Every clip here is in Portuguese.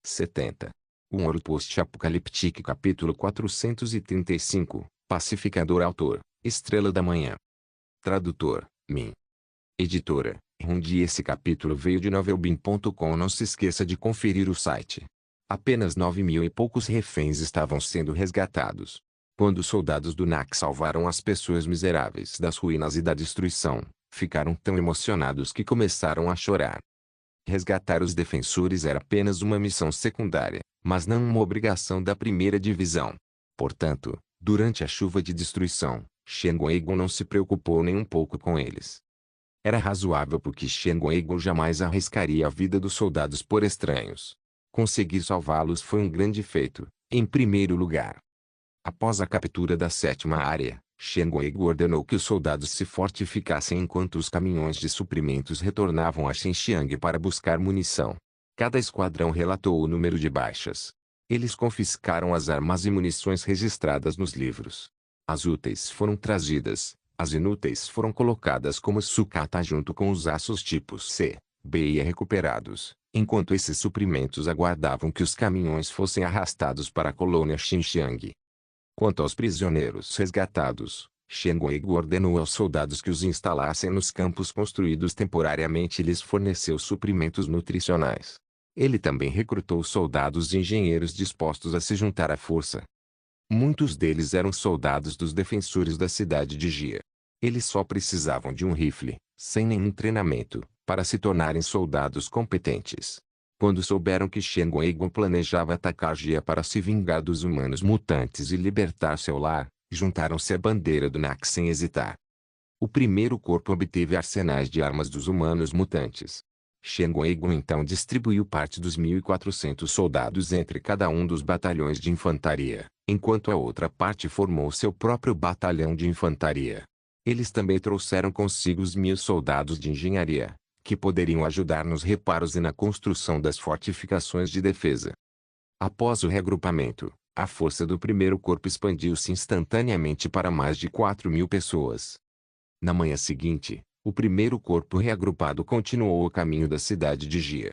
70. Um Ouro Post-Apocalíptico capítulo 435, Pacificador autor, Estrela da Manhã. Tradutor, Min. Editora, Rundi. Esse capítulo veio de novelbin.com. Não se esqueça de conferir o site. Apenas 9.000 e poucos reféns estavam sendo resgatados. Quando os soldados do NAC salvaram as pessoas miseráveis das ruínas e da destruição, ficaram tão emocionados que começaram a chorar. Resgatar os defensores era apenas uma missão secundária, mas não uma obrigação da primeira divisão. Portanto, durante a chuva de destruição, Shenguang não se preocupou nem um pouco com eles. Era razoável porque Shenguang jamais arriscaria a vida dos soldados por estranhos. Conseguir salvá-los foi um grande feito, em primeiro lugar. Após a captura da 7ª área, Shenguang ordenou que os soldados se fortificassem enquanto os caminhões de suprimentos retornavam a Xinjiang para buscar munição. Cada esquadrão relatou o número de baixas. Eles confiscaram as armas e munições registradas nos livros. As úteis foram trazidas, as inúteis foram colocadas como sucata junto com os aços tipos C, B e recuperados, enquanto esses suprimentos aguardavam que os caminhões fossem arrastados para a colônia Xinjiang. Quanto aos prisioneiros resgatados, Shenguang ordenou aos soldados que os instalassem nos campos construídos temporariamente e lhes forneceu suprimentos nutricionais. Ele também recrutou soldados e engenheiros dispostos a se juntar à força. Muitos deles eram soldados dos defensores da cidade de Jia. Eles só precisavam de um rifle, sem nenhum treinamento, para se tornarem soldados competentes. Quando souberam que Shenguang planejava atacar Jia para se vingar dos humanos mutantes e libertar seu lar, juntaram-se à bandeira do NAC sem hesitar. O primeiro corpo obteve arsenais de armas dos humanos mutantes. Shenguang então distribuiu parte dos 1.400 soldados entre cada um dos batalhões de infantaria, enquanto a outra parte formou seu próprio batalhão de infantaria. Eles também trouxeram consigo os 1.000 soldados de engenharia, que poderiam ajudar nos reparos e na construção das fortificações de defesa. Após o reagrupamento, a força do primeiro corpo expandiu-se instantaneamente para mais de 4.000 pessoas. Na manhã seguinte, o primeiro corpo reagrupado continuou o caminho da cidade de Jia.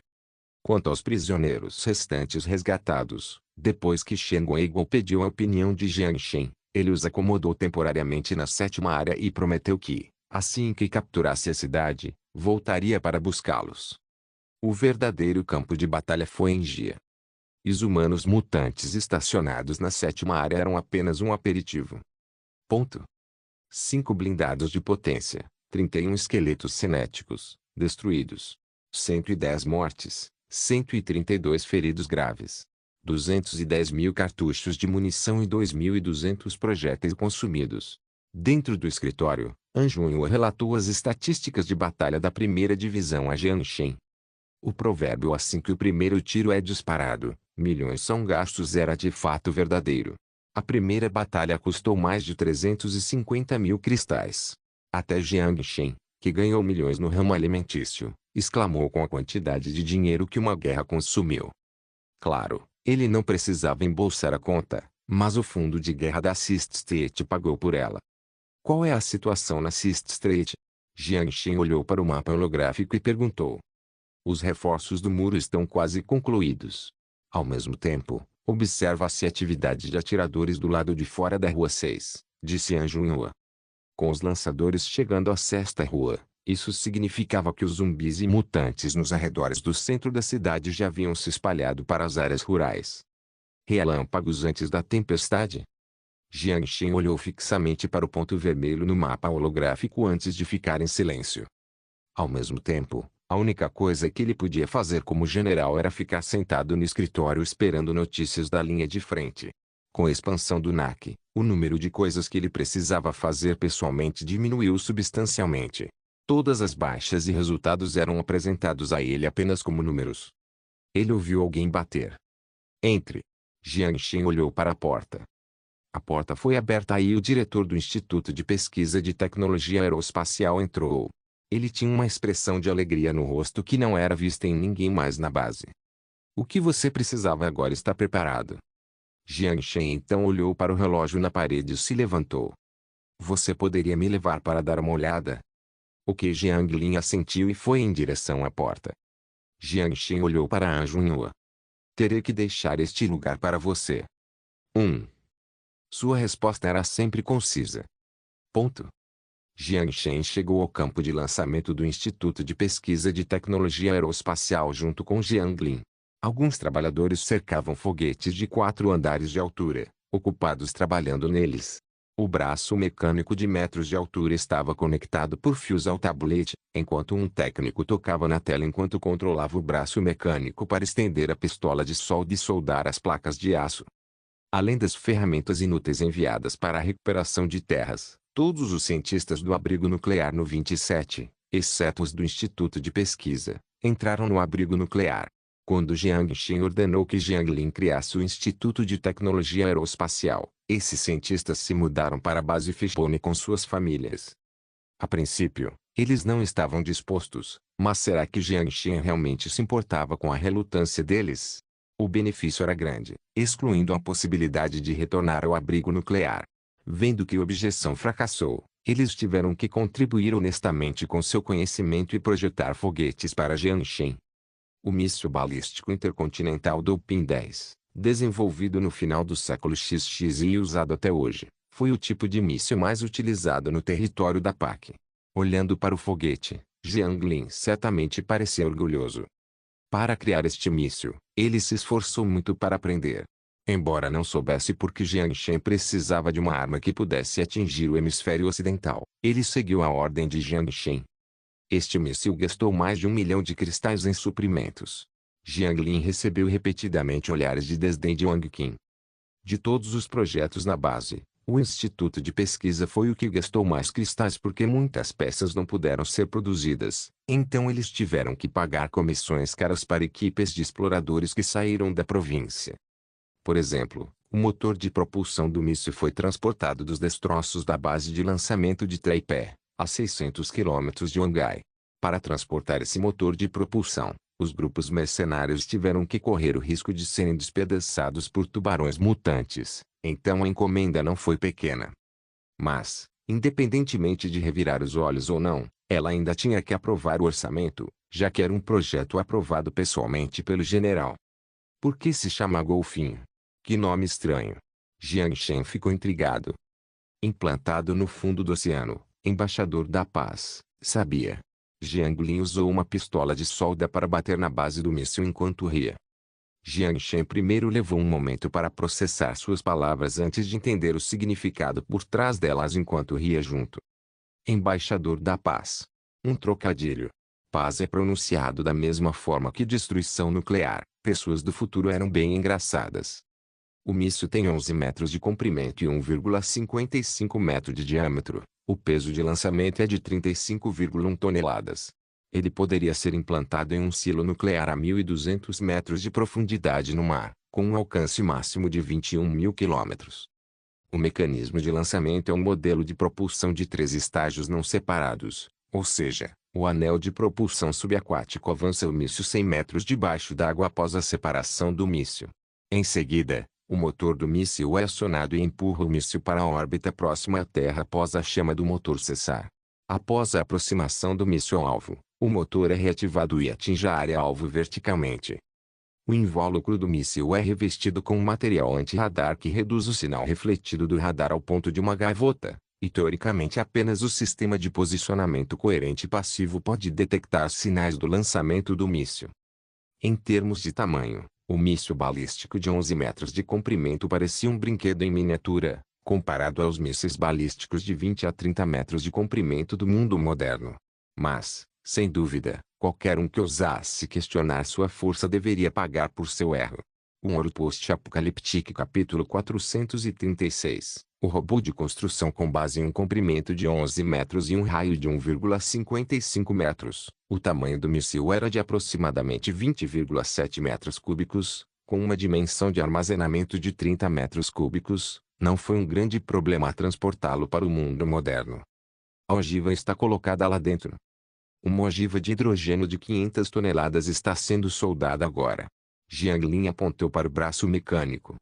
Quanto aos prisioneiros restantes resgatados, depois que Shenguang pediu a opinião de Jiang Shen, ele os acomodou temporariamente na 7ª área e prometeu que, assim que capturasse a cidade, voltaria para buscá-los. O verdadeiro campo de batalha foi em Jia. Os humanos mutantes estacionados na 7ª área eram apenas um aperitivo. 5 blindados de potência, 31 esqueletos cinéticos, destruídos. 110 mortes, 132 feridos graves. 210.000 cartuchos de munição e 2.200 projéteis consumidos. Dentro do escritório, An Junhua relatou as estatísticas de batalha da primeira divisão a Jiang Shen. O provérbio assim que o primeiro tiro é disparado, milhões são gastos era de fato verdadeiro. A primeira batalha custou mais de 350.000 cristais. Até Jiang Shen, que ganhou milhões no ramo alimentício, exclamou com a quantidade de dinheiro que uma guerra consumiu. Claro, ele não precisava embolsar a conta, mas o fundo de guerra da Sixth Street pagou por ela. Qual é a situação na Sixth Street? Jiang Shen olhou para o mapa holográfico e perguntou. Os reforços do muro estão quase concluídos. Ao mesmo tempo, observa-se atividade de atiradores do lado de fora da Rua 6, disse An Junhua. Com os lançadores chegando à 6ª rua, isso significava que os zumbis e mutantes nos arredores do centro da cidade já haviam se espalhado para as áreas rurais. Relâmpagos antes da tempestade? Jiang Shen olhou fixamente para o ponto vermelho no mapa holográfico antes de ficar em silêncio. Ao mesmo tempo, a única coisa que ele podia fazer como general era ficar sentado no escritório esperando notícias da linha de frente. Com a expansão do NAC, o número de coisas que ele precisava fazer pessoalmente diminuiu substancialmente. Todas as baixas e resultados eram apresentados a ele apenas como números. Ele ouviu alguém bater. Entre. Jiang Shen olhou para a porta. A porta foi aberta e o diretor do Instituto de Pesquisa de Tecnologia Aeroespacial entrou. Ele tinha uma expressão de alegria no rosto que não era vista em ninguém mais na base. O que você precisava agora está preparado. Jiang Shen então olhou para o relógio na parede e se levantou. Você poderia me levar para dar uma olhada? O que Jiang Lin assentiu e foi em direção à porta. Jiang Shen olhou para An Junhua. Terei que deixar este lugar para você. 1. Sua resposta era sempre concisa. Ponto. Jiang Shen chegou ao campo de lançamento do Instituto de Pesquisa de Tecnologia Aeroespacial junto com Jiang Lin. Alguns trabalhadores cercavam foguetes de 4 andares de altura, ocupados trabalhando neles. O braço mecânico de metros de altura estava conectado por fios ao tabulete, enquanto um técnico tocava na tela enquanto controlava o braço mecânico para estender a pistola de solda e soldar as placas de aço. Além das ferramentas inúteis enviadas para a recuperação de terras, todos os cientistas do abrigo nuclear no 27, exceto os do Instituto de Pesquisa, entraram no abrigo nuclear. Quando Jiang Shen ordenou que Jiang Lin criasse o Instituto de Tecnologia Aeroespacial, esses cientistas se mudaram para a base Fishbone com suas famílias. A princípio, eles não estavam dispostos, mas será que Jiang Shen realmente se importava com a relutância deles? O benefício era grande, excluindo a possibilidade de retornar ao abrigo nuclear. Vendo que a objeção fracassou, eles tiveram que contribuir honestamente com seu conhecimento e projetar foguetes para Jiangshan. O míssil balístico intercontinental Doping-10, desenvolvido no final do século XX e usado até hoje, foi o tipo de míssil mais utilizado no território da PAC. Olhando para o foguete, Jiang Lin certamente parecia orgulhoso. Para criar este míssil, ele se esforçou muito para aprender. Embora não soubesse por que Jiang Shen precisava de uma arma que pudesse atingir o hemisfério ocidental, ele seguiu a ordem de Jiang Shen. Este míssil gastou mais de 1 milhão de cristais em suprimentos. Jiang Lin recebeu repetidamente olhares de desdém de Wang Qin. De todos os projetos na base, o Instituto de Pesquisa foi o que gastou mais cristais porque muitas peças não puderam ser produzidas, então eles tiveram que pagar comissões caras para equipes de exploradores que saíram da província. Por exemplo, o motor de propulsão do míssil foi transportado dos destroços da base de lançamento de Taipei, a 600 quilômetros de Wangai. Para transportar esse motor de propulsão, os grupos mercenários tiveram que correr o risco de serem despedaçados por tubarões mutantes, então a encomenda não foi pequena. Mas, independentemente de revirar os olhos ou não, ela ainda tinha que aprovar o orçamento, já que era um projeto aprovado pessoalmente pelo general. Por que se chama Golfinho? Que nome estranho. Jiang Shen ficou intrigado. Implantado no fundo do oceano, embaixador da paz, sabia. Jiang Lin usou uma pistola de solda para bater na base do míssil enquanto ria. Jiang Shen primeiro levou um momento para processar suas palavras antes de entender o significado por trás delas enquanto ria junto. Embaixador da paz. Um trocadilho. Paz é pronunciado da mesma forma que destruição nuclear. Pessoas do futuro eram bem engraçadas. O míssil tem 11 metros de comprimento e 1,55 metro de diâmetro. O peso de lançamento é de 35,1 toneladas. Ele poderia ser implantado em um silo nuclear a 1.200 metros de profundidade no mar, com um alcance máximo de 21.000 quilômetros. O mecanismo de lançamento é um modelo de propulsão de 3 estágios não separados, ou seja, o anel de propulsão subaquático avança o míssil 100 metros debaixo d'água após a separação do míssil. Em seguida, o motor do míssil é acionado e empurra o míssil para a órbita próxima à Terra após a chama do motor cessar. Após a aproximação do míssil ao alvo, o motor é reativado e atinge a área-alvo verticalmente. O invólucro do míssil é revestido com um material anti-radar que reduz o sinal refletido do radar ao ponto de uma gaivota, e teoricamente apenas o sistema de posicionamento coerente passivo pode detectar sinais do lançamento do míssil. Em termos de tamanho, o míssil balístico de 11 metros de comprimento parecia um brinquedo em miniatura, comparado aos mísseis balísticos de 20 a 30 metros de comprimento do mundo moderno. Mas, sem dúvida, qualquer um que ousasse questionar sua força deveria pagar por seu erro. Um Ouro Post-Apocalíptico capítulo 436. O robô de construção com base em um comprimento de 11 metros e um raio de 1,55 metros. O tamanho do míssil era de aproximadamente 20,7 metros cúbicos, com uma dimensão de armazenamento de 30 metros cúbicos. Não foi um grande problema transportá-lo para o mundo moderno. A ogiva está colocada lá dentro. Uma ogiva de hidrogênio de 500 toneladas está sendo soldada agora. Jiang Lin apontou para o braço mecânico.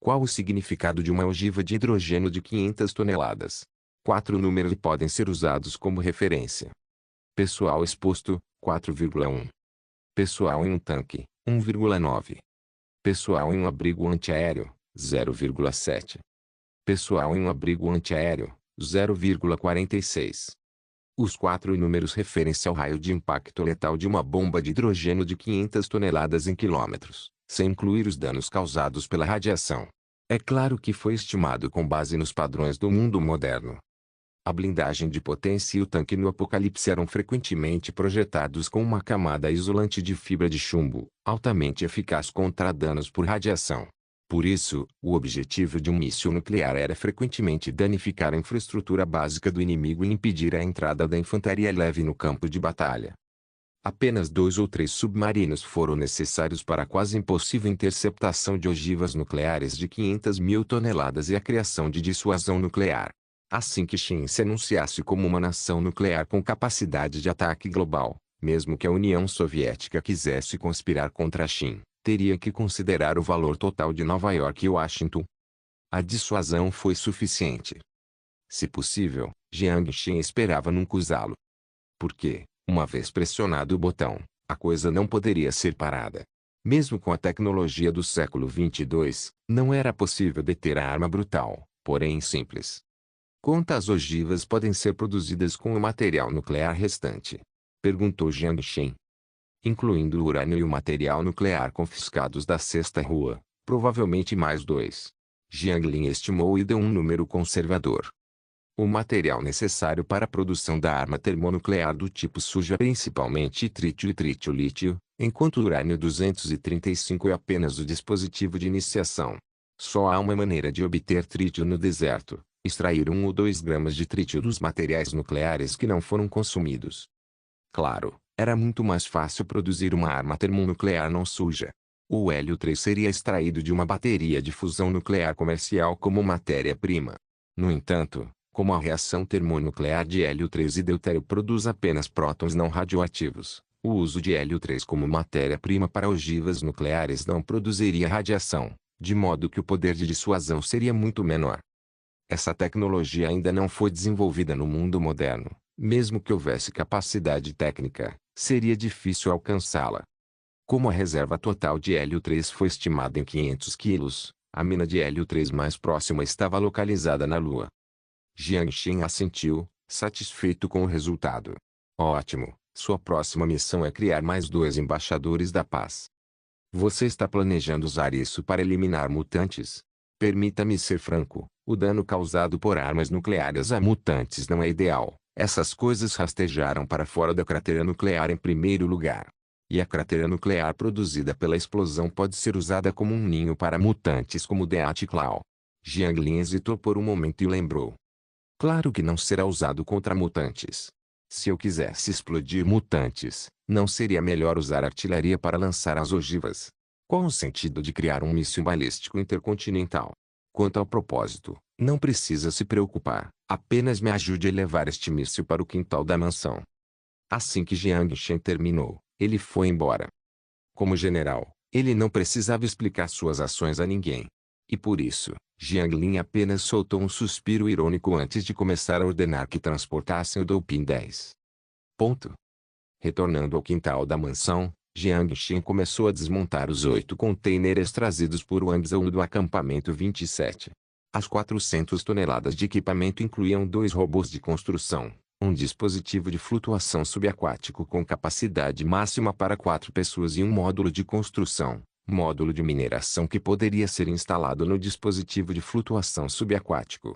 Qual o significado de uma ogiva de hidrogênio de 500 toneladas? 4 números podem ser usados como referência. Pessoal exposto, 4,1. Pessoal em um tanque, 1,9. Pessoal em um abrigo antiaéreo, 0,7. Pessoal em um abrigo antiaéreo, 0,46. Os quatro números referem-se ao raio de impacto letal de uma bomba de hidrogênio de 500 toneladas em quilômetros, sem incluir os danos causados pela radiação. É claro que foi estimado com base nos padrões do mundo moderno. A blindagem de potência e o tanque no Apocalipse eram frequentemente projetados com uma camada isolante de fibra de chumbo, altamente eficaz contra danos por radiação. Por isso, o objetivo de um míssil nuclear era frequentemente danificar a infraestrutura básica do inimigo e impedir a entrada da infantaria leve no campo de batalha. Apenas 2 ou 3 submarinos foram necessários para a quase impossível interceptação de ogivas nucleares de 500 mil toneladas e a criação de dissuasão nuclear. Assim que China se anunciasse como uma nação nuclear com capacidade de ataque global, mesmo que a União Soviética quisesse conspirar contra a China, teria que considerar o valor total de Nova York e Washington. A dissuasão foi suficiente. Se possível, Jiang Xin esperava nunca usá-lo. Porque, uma vez pressionado o botão, a coisa não poderia ser parada. Mesmo com a tecnologia do século 22, não era possível deter a arma brutal, porém simples. Quantas ogivas podem ser produzidas com o material nuclear restante? Perguntou Jiang Xin. Incluindo o urânio e o material nuclear confiscados da Sexta Rua, provavelmente mais 2. Jiang Lin estimou e deu um número conservador. O material necessário para a produção da arma termonuclear do tipo suja é principalmente trítio e trítio-lítio, enquanto o urânio-235 é apenas o dispositivo de iniciação. Só há uma maneira de obter trítio no deserto: extrair 1 ou 2 gramas de trítio dos materiais nucleares que não foram consumidos. Claro, era muito mais fácil produzir uma arma termonuclear não suja. O hélio-3 seria extraído de uma bateria de fusão nuclear comercial como matéria-prima. No entanto, como a reação termonuclear de hélio-3 e deutério produz apenas prótons não radioativos, o uso de hélio-3 como matéria-prima para ogivas nucleares não produziria radiação, de modo que o poder de dissuasão seria muito menor. Essa tecnologia ainda não foi desenvolvida no mundo moderno. Mesmo que houvesse capacidade técnica, seria difícil alcançá-la. Como a reserva total de hélio-3 foi estimada em 500 quilos, a mina de hélio-3 mais próxima estava localizada na Lua. Jiang Xin assentiu, satisfeito com o resultado. Ótimo, sua próxima missão é criar mais 2 embaixadores da paz. Você está planejando usar isso para eliminar mutantes? Permita-me ser franco, o dano causado por armas nucleares a mutantes não é ideal. Essas coisas rastejaram para fora da cratera nuclear em primeiro lugar. E a cratera nuclear produzida pela explosão pode ser usada como um ninho para mutantes como Death-Claw. Jiang Lin hesitou por um momento e lembrou. Claro que não será usado contra mutantes. Se eu quisesse explodir mutantes, não seria melhor usar artilharia para lançar as ogivas? Qual o sentido de criar um míssil balístico intercontinental? Quanto ao propósito, não precisa se preocupar, apenas me ajude a levar este míssil para o quintal da mansão. Assim que Jiang Shen terminou, ele foi embora. Como general, ele não precisava explicar suas ações a ninguém. E por isso, Jiang Lin apenas soltou um suspiro irônico antes de começar a ordenar que transportassem o Dopin 10. Ponto. Retornando ao quintal da mansão, Jiang Shen começou a desmontar os 8 containers trazidos por Wang Zhou do acampamento 27. As 400 toneladas de equipamento incluíam 2 robôs de construção, um dispositivo de flutuação subaquático com capacidade máxima para 4 pessoas e um módulo de construção, módulo de mineração que poderia ser instalado no dispositivo de flutuação subaquático.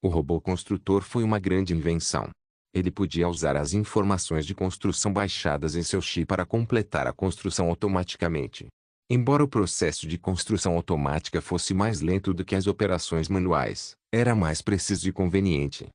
O robô construtor foi uma grande invenção. Ele podia usar as informações de construção baixadas em seu chip para completar a construção automaticamente. Embora o processo de construção automática fosse mais lento do que as operações manuais, era mais preciso e conveniente.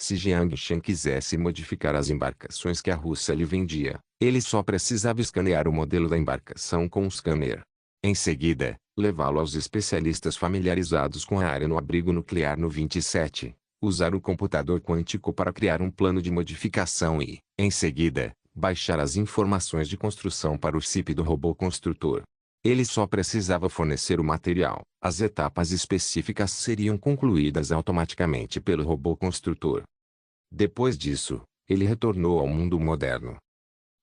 Se Jiang Shen quisesse modificar as embarcações que a Rússia lhe vendia, ele só precisava escanear o modelo da embarcação com um scanner. Em seguida, levá-lo aos especialistas familiarizados com a área no abrigo nuclear no 27. Usar o computador quântico para criar um plano de modificação e, em seguida, baixar as informações de construção para o chip do robô construtor. Ele só precisava fornecer o material. As etapas específicas seriam concluídas automaticamente pelo robô construtor. Depois disso, ele retornou ao mundo moderno.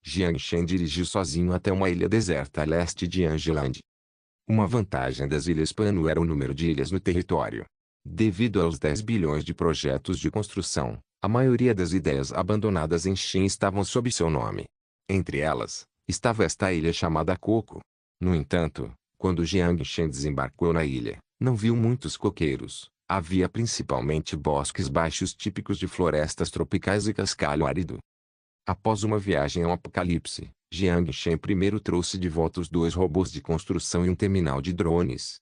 Jiang Shen dirigiu sozinho até uma ilha deserta a leste de Angeland. Uma vantagem das Ilhas Pano era o número de ilhas no território. Devido aos 10 bilhões de projetos de construção, a maioria das ideias abandonadas em Shin estavam sob seu nome. Entre elas, estava esta ilha chamada Coco. No entanto, quando Jiang Shen desembarcou na ilha, não viu muitos coqueiros. Havia principalmente bosques baixos típicos de florestas tropicais e cascalho árido. Após uma viagem ao apocalipse, Jiang Shen primeiro trouxe de volta os 2 robôs de construção e um terminal de drones.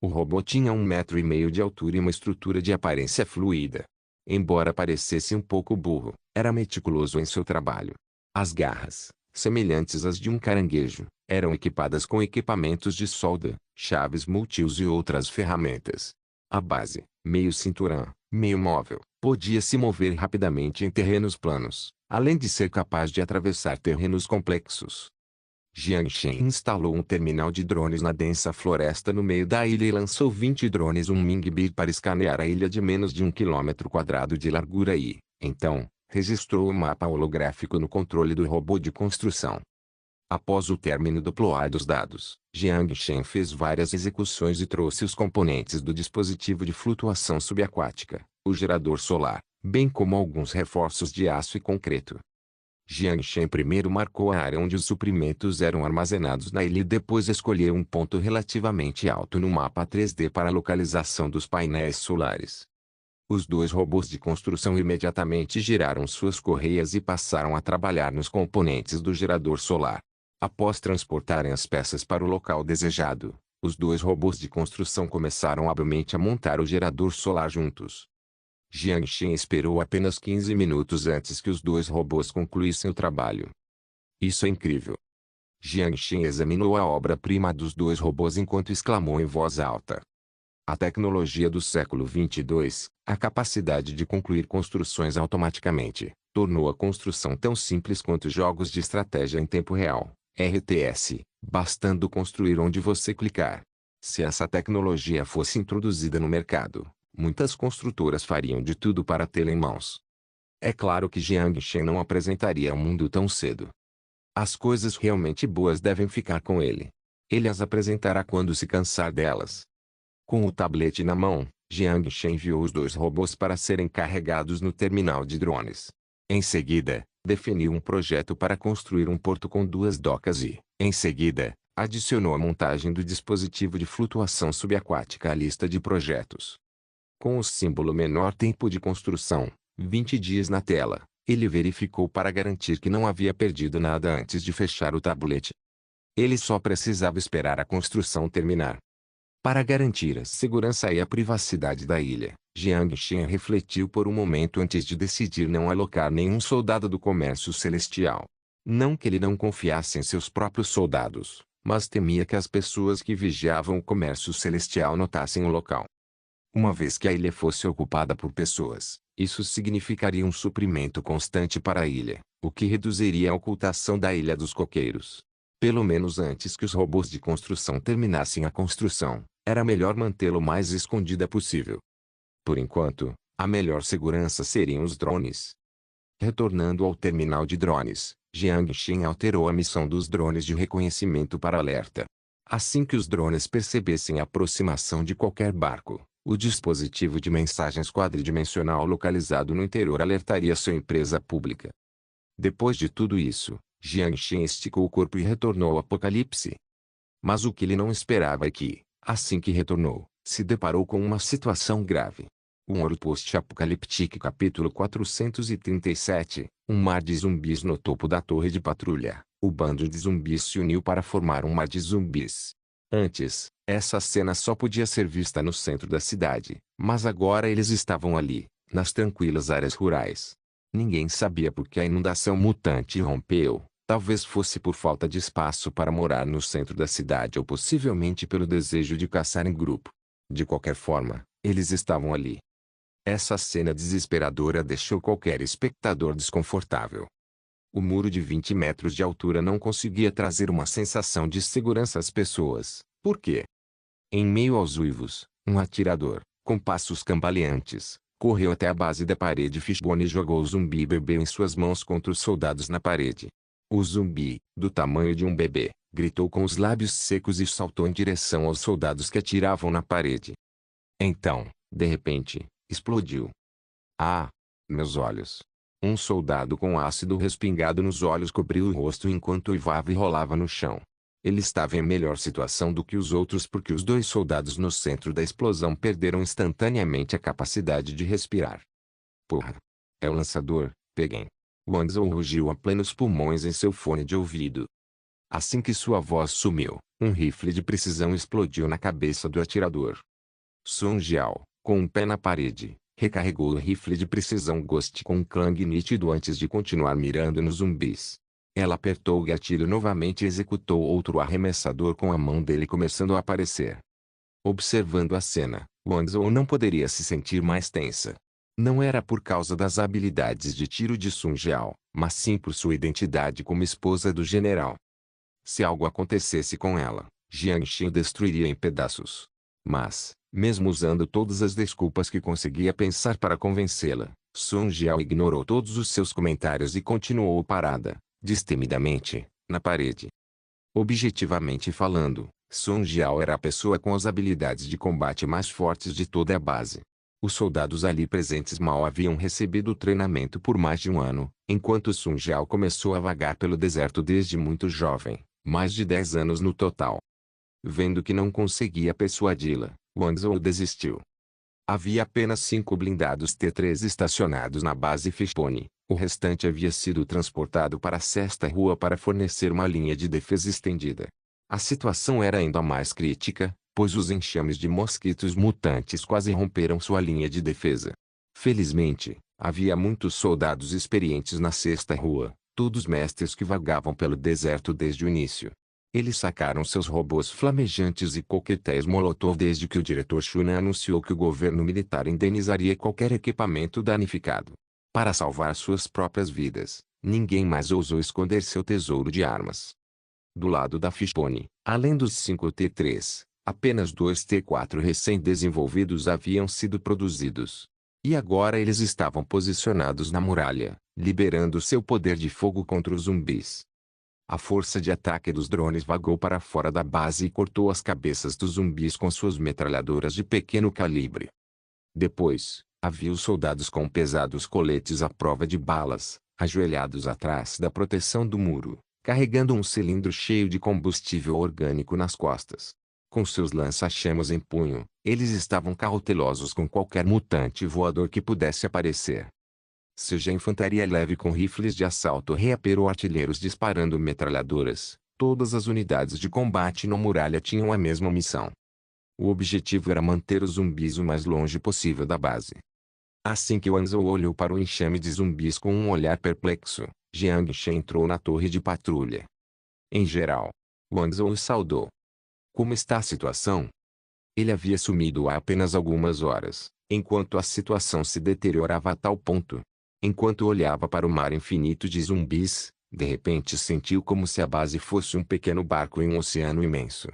O robô tinha 1,5 metro de altura e uma estrutura de aparência fluida. Embora parecesse um pouco burro, era meticuloso em seu trabalho. As garras, semelhantes às de um caranguejo, eram equipadas com equipamentos de solda, chaves multiuso e outras ferramentas. A base, meio cinturão, meio móvel, podia se mover rapidamente em terrenos planos, além de ser capaz de atravessar terrenos complexos. Jiang Shen instalou um terminal de drones na densa floresta no meio da ilha e lançou 20 drones Ming-Bi para escanear a ilha de menos de 1 km² de largura e, então, registrou o mapa holográfico no controle do robô de construção. Após o término do deploy dos dados, Jiang Shen fez várias execuções e trouxe os componentes do dispositivo de flutuação subaquática, o gerador solar, bem como alguns reforços de aço e concreto. Jiang Shen primeiro marcou a área onde os suprimentos eram armazenados na ilha e depois escolheu um ponto relativamente alto no mapa 3D para a localização dos painéis solares. Os 2 robôs de construção imediatamente giraram suas correias e passaram a trabalhar nos componentes do gerador solar. Após transportarem as peças para o local desejado, os 2 robôs de construção começaram habilmente a montar o gerador solar juntos. Jiang Shen esperou apenas 15 minutos antes que os 2 robôs concluíssem o trabalho. Isso é incrível. Jiang Shen examinou a obra-prima dos 2 robôs enquanto exclamou em voz alta. A tecnologia do século 22, a capacidade de concluir construções automaticamente, tornou a construção tão simples quanto jogos de estratégia em tempo real, RTS, bastando construir onde você clicar. Se essa tecnologia fosse introduzida no mercado, muitas construtoras fariam de tudo para tê-la em mãos. É claro que Jiang Shen não apresentaria ao mundo tão cedo. As coisas realmente boas devem ficar com ele. Ele as apresentará quando se cansar delas. Com o tablete na mão, Jiang Shen enviou os 2 robôs para serem carregados no terminal de drones. Em seguida, definiu um projeto para construir um porto com 2 docas e, em seguida, adicionou a montagem do dispositivo de flutuação subaquática à lista de projetos. Com o símbolo menor tempo de construção, 20 dias na tela, ele verificou para garantir que não havia perdido nada antes de fechar o tablete. Ele só precisava esperar a construção terminar. Para garantir a segurança e a privacidade da ilha, Jiang Shen refletiu por um momento antes de decidir não alocar nenhum soldado do comércio celestial. Não que ele não confiasse em seus próprios soldados, mas temia que as pessoas que vigiavam o comércio celestial notassem o local. Uma vez que a ilha fosse ocupada por pessoas, isso significaria um suprimento constante para a ilha, o que reduziria a ocultação da Ilha dos Coqueiros. Pelo menos antes que os robôs de construção terminassem a construção, era melhor mantê-lo o mais escondida possível. Por enquanto, a melhor segurança seriam os drones. Retornando ao terminal de drones, Jiang Shen alterou a missão dos drones de reconhecimento para alerta. Assim que os drones percebessem a aproximação de qualquer barco, o dispositivo de mensagens quadridimensional localizado no interior alertaria sua empresa pública. Depois de tudo isso, Jiang Shen esticou o corpo e retornou ao apocalipse. Mas o que ele não esperava é que, assim que retornou, se deparou com uma situação grave. Um Horror Post-Apocalíptico capítulo 437, um mar de zumbis no topo da torre de patrulha. O bando de zumbis se uniu para formar um mar de zumbis. Antes, essa cena só podia ser vista no centro da cidade, mas agora eles estavam ali, nas tranquilas áreas rurais. Ninguém sabia por que a inundação mutante rompeu, talvez fosse por falta de espaço para morar no centro da cidade ou possivelmente pelo desejo de caçar em grupo. De qualquer forma, eles estavam ali. Essa cena desesperadora deixou qualquer espectador desconfortável. O muro de 20 metros de altura não conseguia trazer uma sensação de segurança às pessoas. Por quê? Em meio aos uivos, um atirador, com passos cambaleantes, correu até a base da parede Fishbone e jogou o zumbi bebê em suas mãos contra os soldados na parede. O zumbi, do tamanho de um bebê, gritou com os lábios secos e saltou em direção aos soldados que atiravam na parede. Então, de repente, explodiu. Ah! Meus olhos! Um soldado com ácido respingado nos olhos cobriu o rosto enquanto uivava e rolava no chão. Ele estava em melhor situação do que os outros porque os dois soldados no centro da explosão perderam instantaneamente a capacidade de respirar. Porra! É o lançador, peguem! Wanzo rugiu a plenos pulmões em seu fone de ouvido. Assim que sua voz sumiu, um rifle de precisão explodiu na cabeça do atirador. Song Jiao, com um pé na parede, recarregou o rifle de precisão Ghost com um clang nítido antes de continuar mirando nos zumbis. Ela apertou o gatilho novamente e executou outro arremessador com a mão dele começando a aparecer. Observando a cena, Wanzo não poderia se sentir mais tensa. Não era por causa das habilidades de tiro de Song Jiao, mas sim por sua identidade como esposa do general. Se algo acontecesse com ela, Jiang Xin o destruiria em pedaços. Mas, mesmo usando todas as desculpas que conseguia pensar para convencê-la, Song Jiao ignorou todos os seus comentários e continuou parada, destemidamente, na parede. Objetivamente falando, Song Jiao era a pessoa com as habilidades de combate mais fortes de toda a base. Os soldados ali presentes mal haviam recebido treinamento por mais de um ano, enquanto Song Jiao começou a vagar pelo deserto desde muito jovem, mais de 10 anos no total. Vendo que não conseguia persuadi-la, Wanzo desistiu. Havia apenas 5 blindados T-3 estacionados na base Fishbone, o restante havia sido transportado para a sexta rua para fornecer uma linha de defesa estendida. A situação era ainda mais crítica, pois os enxames de mosquitos mutantes quase romperam sua linha de defesa. Felizmente, havia muitos soldados experientes na sexta rua, todos mestres que vagavam pelo deserto desde o início. Eles sacaram seus robôs flamejantes e coquetéis Molotov desde que o diretor Shunan anunciou que o governo militar indenizaria qualquer equipamento danificado. Para salvar suas próprias vidas, ninguém mais ousou esconder seu tesouro de armas. Do lado da Fishbone, além dos 5 T-3, apenas 2 T-4 recém-desenvolvidos haviam sido produzidos. E agora eles estavam posicionados na muralha, liberando seu poder de fogo contra os zumbis. A força de ataque dos drones vagou para fora da base e cortou as cabeças dos zumbis com suas metralhadoras de pequeno calibre. Depois, havia os soldados com pesados coletes à prova de balas, ajoelhados atrás da proteção do muro, carregando um cilindro cheio de combustível orgânico nas costas. Com seus lança-chamas em punho, eles estavam cautelosos com qualquer mutante voador que pudesse aparecer. Seja infantaria leve com rifles de assalto reaper ou artilheiros disparando metralhadoras, todas as unidades de combate na muralha tinham a mesma missão. O objetivo era manter os zumbis o mais longe possível da base. Assim que Wanzo olhou para o enxame de zumbis com um olhar perplexo, Jiang Shen entrou na torre de patrulha. Em geral, Wanzo o saudou. Como está a situação? Ele havia sumido há apenas algumas horas, enquanto a situação se deteriorava a tal ponto. Enquanto olhava para o mar infinito de zumbis, de repente sentiu como se a base fosse um pequeno barco em um oceano imenso.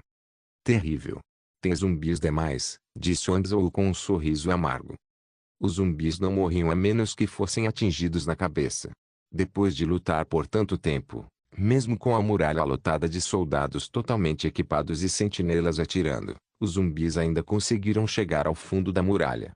Terrível. Tem zumbis demais, disse Wanzo com um sorriso amargo. Os zumbis não morriam a menos que fossem atingidos na cabeça. Depois de lutar por tanto tempo, mesmo com a muralha lotada de soldados totalmente equipados e sentinelas atirando, os zumbis ainda conseguiram chegar ao fundo da muralha.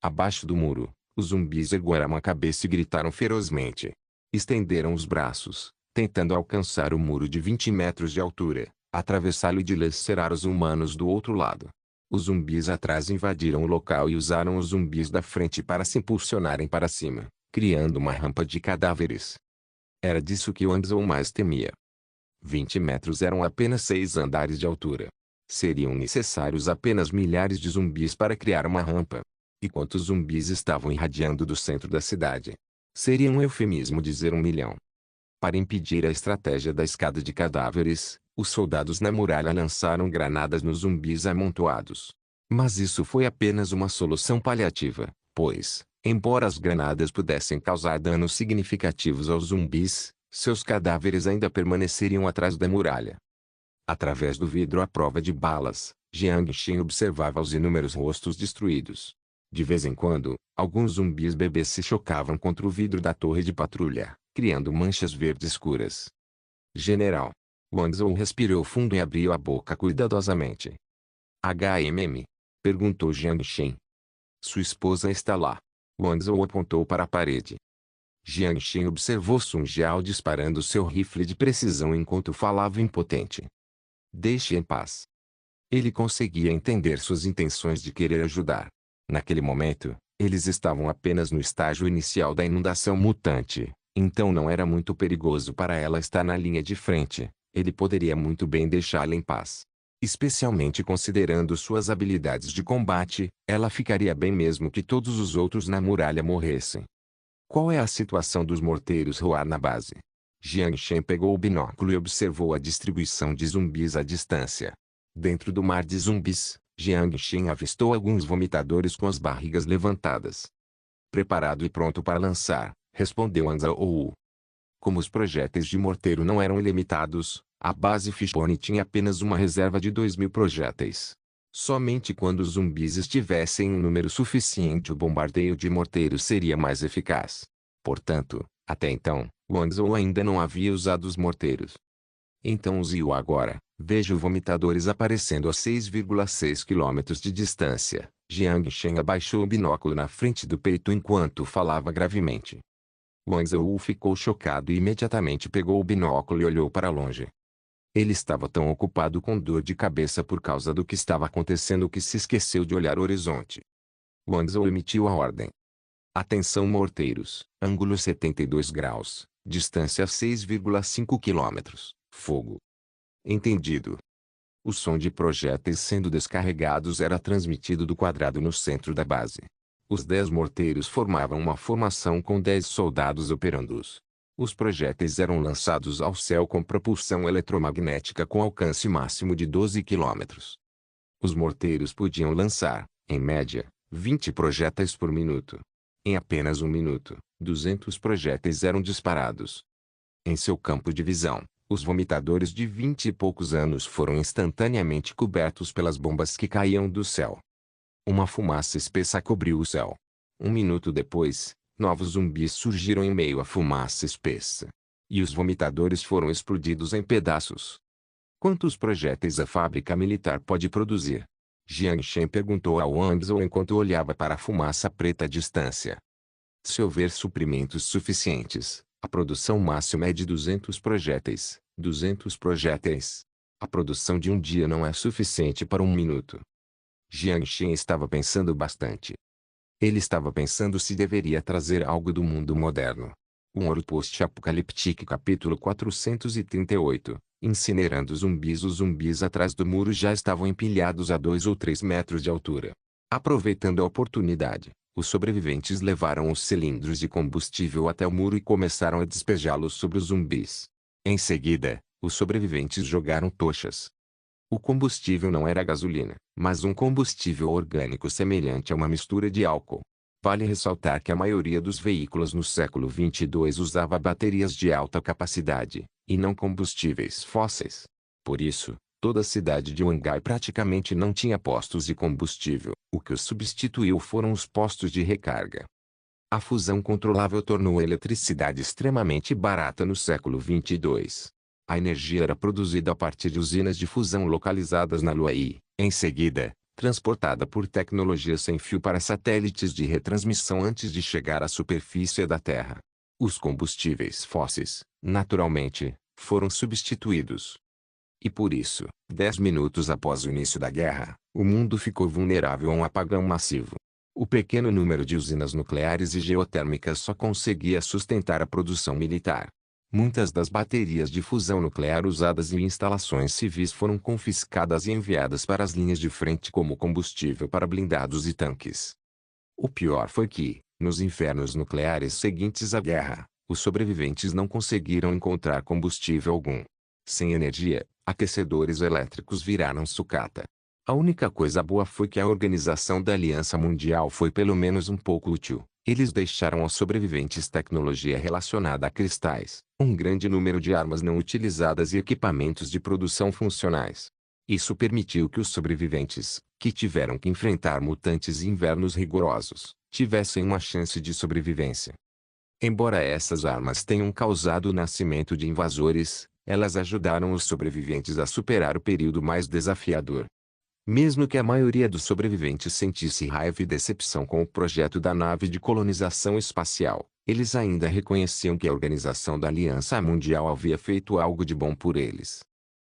Abaixo do muro, os zumbis ergueram a cabeça e gritaram ferozmente. Estenderam os braços, tentando alcançar o muro de 20 metros de altura, atravessá-lo e dilacerar os humanos do outro lado. Os zumbis atrás invadiram o local e usaram os zumbis da frente para se impulsionarem para cima, criando uma rampa de cadáveres. Era disso que Wanzo mais temia. 20 metros eram apenas 6 andares de altura. Seriam necessários apenas milhares de zumbis para criar uma rampa. E quantos zumbis estavam irradiando do centro da cidade? Seria um eufemismo dizer 1 milhão. Para impedir a estratégia da escada de cadáveres, os soldados na muralha lançaram granadas nos zumbis amontoados. Mas isso foi apenas uma solução paliativa, pois, embora as granadas pudessem causar danos significativos aos zumbis, seus cadáveres ainda permaneceriam atrás da muralha. Através do vidro à prova de balas, Jiang Xin observava os inúmeros rostos destruídos. De vez em quando, alguns zumbis bebês se chocavam contra o vidro da torre de patrulha, criando manchas verdes escuras. General. Wang Zhou respirou fundo e abriu a boca cuidadosamente. HMM? Perguntou Jiang Shen. Sua esposa está lá. Wang Zhou apontou para a parede. Jiang Shen observou Sun Jiao disparando seu rifle de precisão enquanto falava impotente. Deixe em paz. Ele conseguia entender suas intenções de querer ajudar. Naquele momento, eles estavam apenas no estágio inicial da inundação mutante, então não era muito perigoso para ela estar na linha de frente. Ele poderia muito bem deixá-la em paz. Especialmente considerando suas habilidades de combate, ela ficaria bem mesmo que todos os outros na muralha morressem. Qual é a situação dos morteiros Roar na base? Jiang Shen pegou o binóculo e observou a distribuição de zumbis à distância. Dentro do mar de zumbis, Jiang Shen avistou alguns vomitadores com as barrigas levantadas. Preparado e pronto para lançar, respondeu Anzao. Como os projéteis de morteiro não eram ilimitados, a base Fishbone tinha apenas uma reserva de 2.000 projéteis. Somente quando os zumbis estivessem em número suficiente o bombardeio de morteiros seria mais eficaz. Portanto, até então, Wang Zhou ainda não havia usado os morteiros. Então use-o agora. Vejo vomitadores aparecendo a 6,6 km de distância. Jiang Shen abaixou o binóculo na frente do peito enquanto falava gravemente. Wang Zhou ficou chocado e imediatamente pegou o binóculo e olhou para longe. Ele estava tão ocupado com dor de cabeça por causa do que estava acontecendo que se esqueceu de olhar o horizonte. Wang Zhou emitiu a ordem. Atenção morteiros, ângulo 72 graus, distância 6,5 km, fogo. Entendido. O som de projéteis sendo descarregados era transmitido do quadrado no centro da base. Os 10 morteiros formavam uma formação com 10 soldados operando-os. Os projéteis eram lançados ao céu com propulsão eletromagnética com alcance máximo de 12 km. Os morteiros podiam lançar, em média, 20 projéteis por minuto. Em apenas um minuto, 200 projéteis eram disparados. Em seu campo de visão, os vomitadores de 20 e poucos anos foram instantaneamente cobertos pelas bombas que caíam do céu. Uma fumaça espessa cobriu o céu. Um minuto depois, novos zumbis surgiram em meio à fumaça espessa. E os vomitadores foram explodidos em pedaços. Quantos projéteis a fábrica militar pode produzir? Jiang Shen perguntou a Wang Zhou enquanto olhava para a fumaça preta à distância. Se houver suprimentos suficientes, a produção máxima é de 200 projéteis. 200 projéteis. A produção de um dia não é suficiente para um minuto. Jiang Shen estava pensando bastante. Ele estava pensando se deveria trazer algo do mundo moderno. Um Ouro Post-Apocalíptico capítulo 438. Incinerando zumbis. Os zumbis atrás do muro já estavam empilhados a 2 ou 3 metros de altura. Aproveitando a oportunidade, os sobreviventes levaram os cilindros de combustível até o muro e começaram a despejá-los sobre os zumbis. Em seguida, os sobreviventes jogaram tochas. O combustível não era gasolina, mas um combustível orgânico semelhante a uma mistura de álcool. Vale ressaltar que a maioria dos veículos no século 22 usava baterias de alta capacidade, e não combustíveis fósseis. Por isso, toda a cidade de Wangai praticamente não tinha postos de combustível. O que os substituiu foram os postos de recarga. A fusão controlável tornou a eletricidade extremamente barata no século 22. A energia era produzida a partir de usinas de fusão localizadas na Lua e, em seguida, transportada por tecnologia sem fio para satélites de retransmissão antes de chegar à superfície da Terra. Os combustíveis fósseis, naturalmente, foram substituídos. E por isso, 10 minutos após o início da guerra, o mundo ficou vulnerável a um apagão massivo. O pequeno número de usinas nucleares e geotérmicas só conseguia sustentar a produção militar. Muitas das baterias de fusão nuclear usadas em instalações civis foram confiscadas e enviadas para as linhas de frente como combustível para blindados e tanques. O pior foi que, nos infernos nucleares seguintes à guerra, os sobreviventes não conseguiram encontrar combustível algum. Sem energia, aquecedores elétricos viraram sucata. A única coisa boa foi que a organização da Aliança Mundial foi pelo menos um pouco útil. Eles deixaram aos sobreviventes tecnologia relacionada a cristais, um grande número de armas não utilizadas e equipamentos de produção funcionais. Isso permitiu que os sobreviventes, que tiveram que enfrentar mutantes e invernos rigorosos, tivessem uma chance de sobrevivência. Embora essas armas tenham causado o nascimento de invasores, Elas ajudaram os sobreviventes a superar o período mais desafiador. Mesmo que a maioria dos sobreviventes sentisse raiva e decepção com o projeto da nave de colonização espacial, eles ainda reconheciam que a Organização da Aliança Mundial havia feito algo de bom por eles.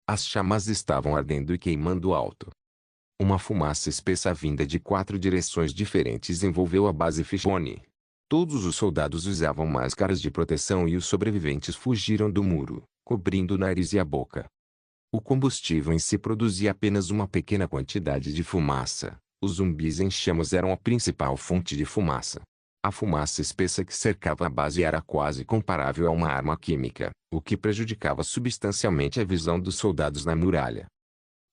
As chamas estavam ardendo e queimando alto. Uma fumaça espessa vinda de 4 direções diferentes envolveu a base Fishbone. Todos os soldados usavam máscaras de proteção e os sobreviventes fugiram do muro, cobrindo o nariz e a boca. O combustível em si produzia apenas uma pequena quantidade de fumaça. Os zumbis em chamas eram a principal fonte de fumaça. A fumaça espessa que cercava a base era quase comparável a uma arma química, o que prejudicava substancialmente a visão dos soldados na muralha.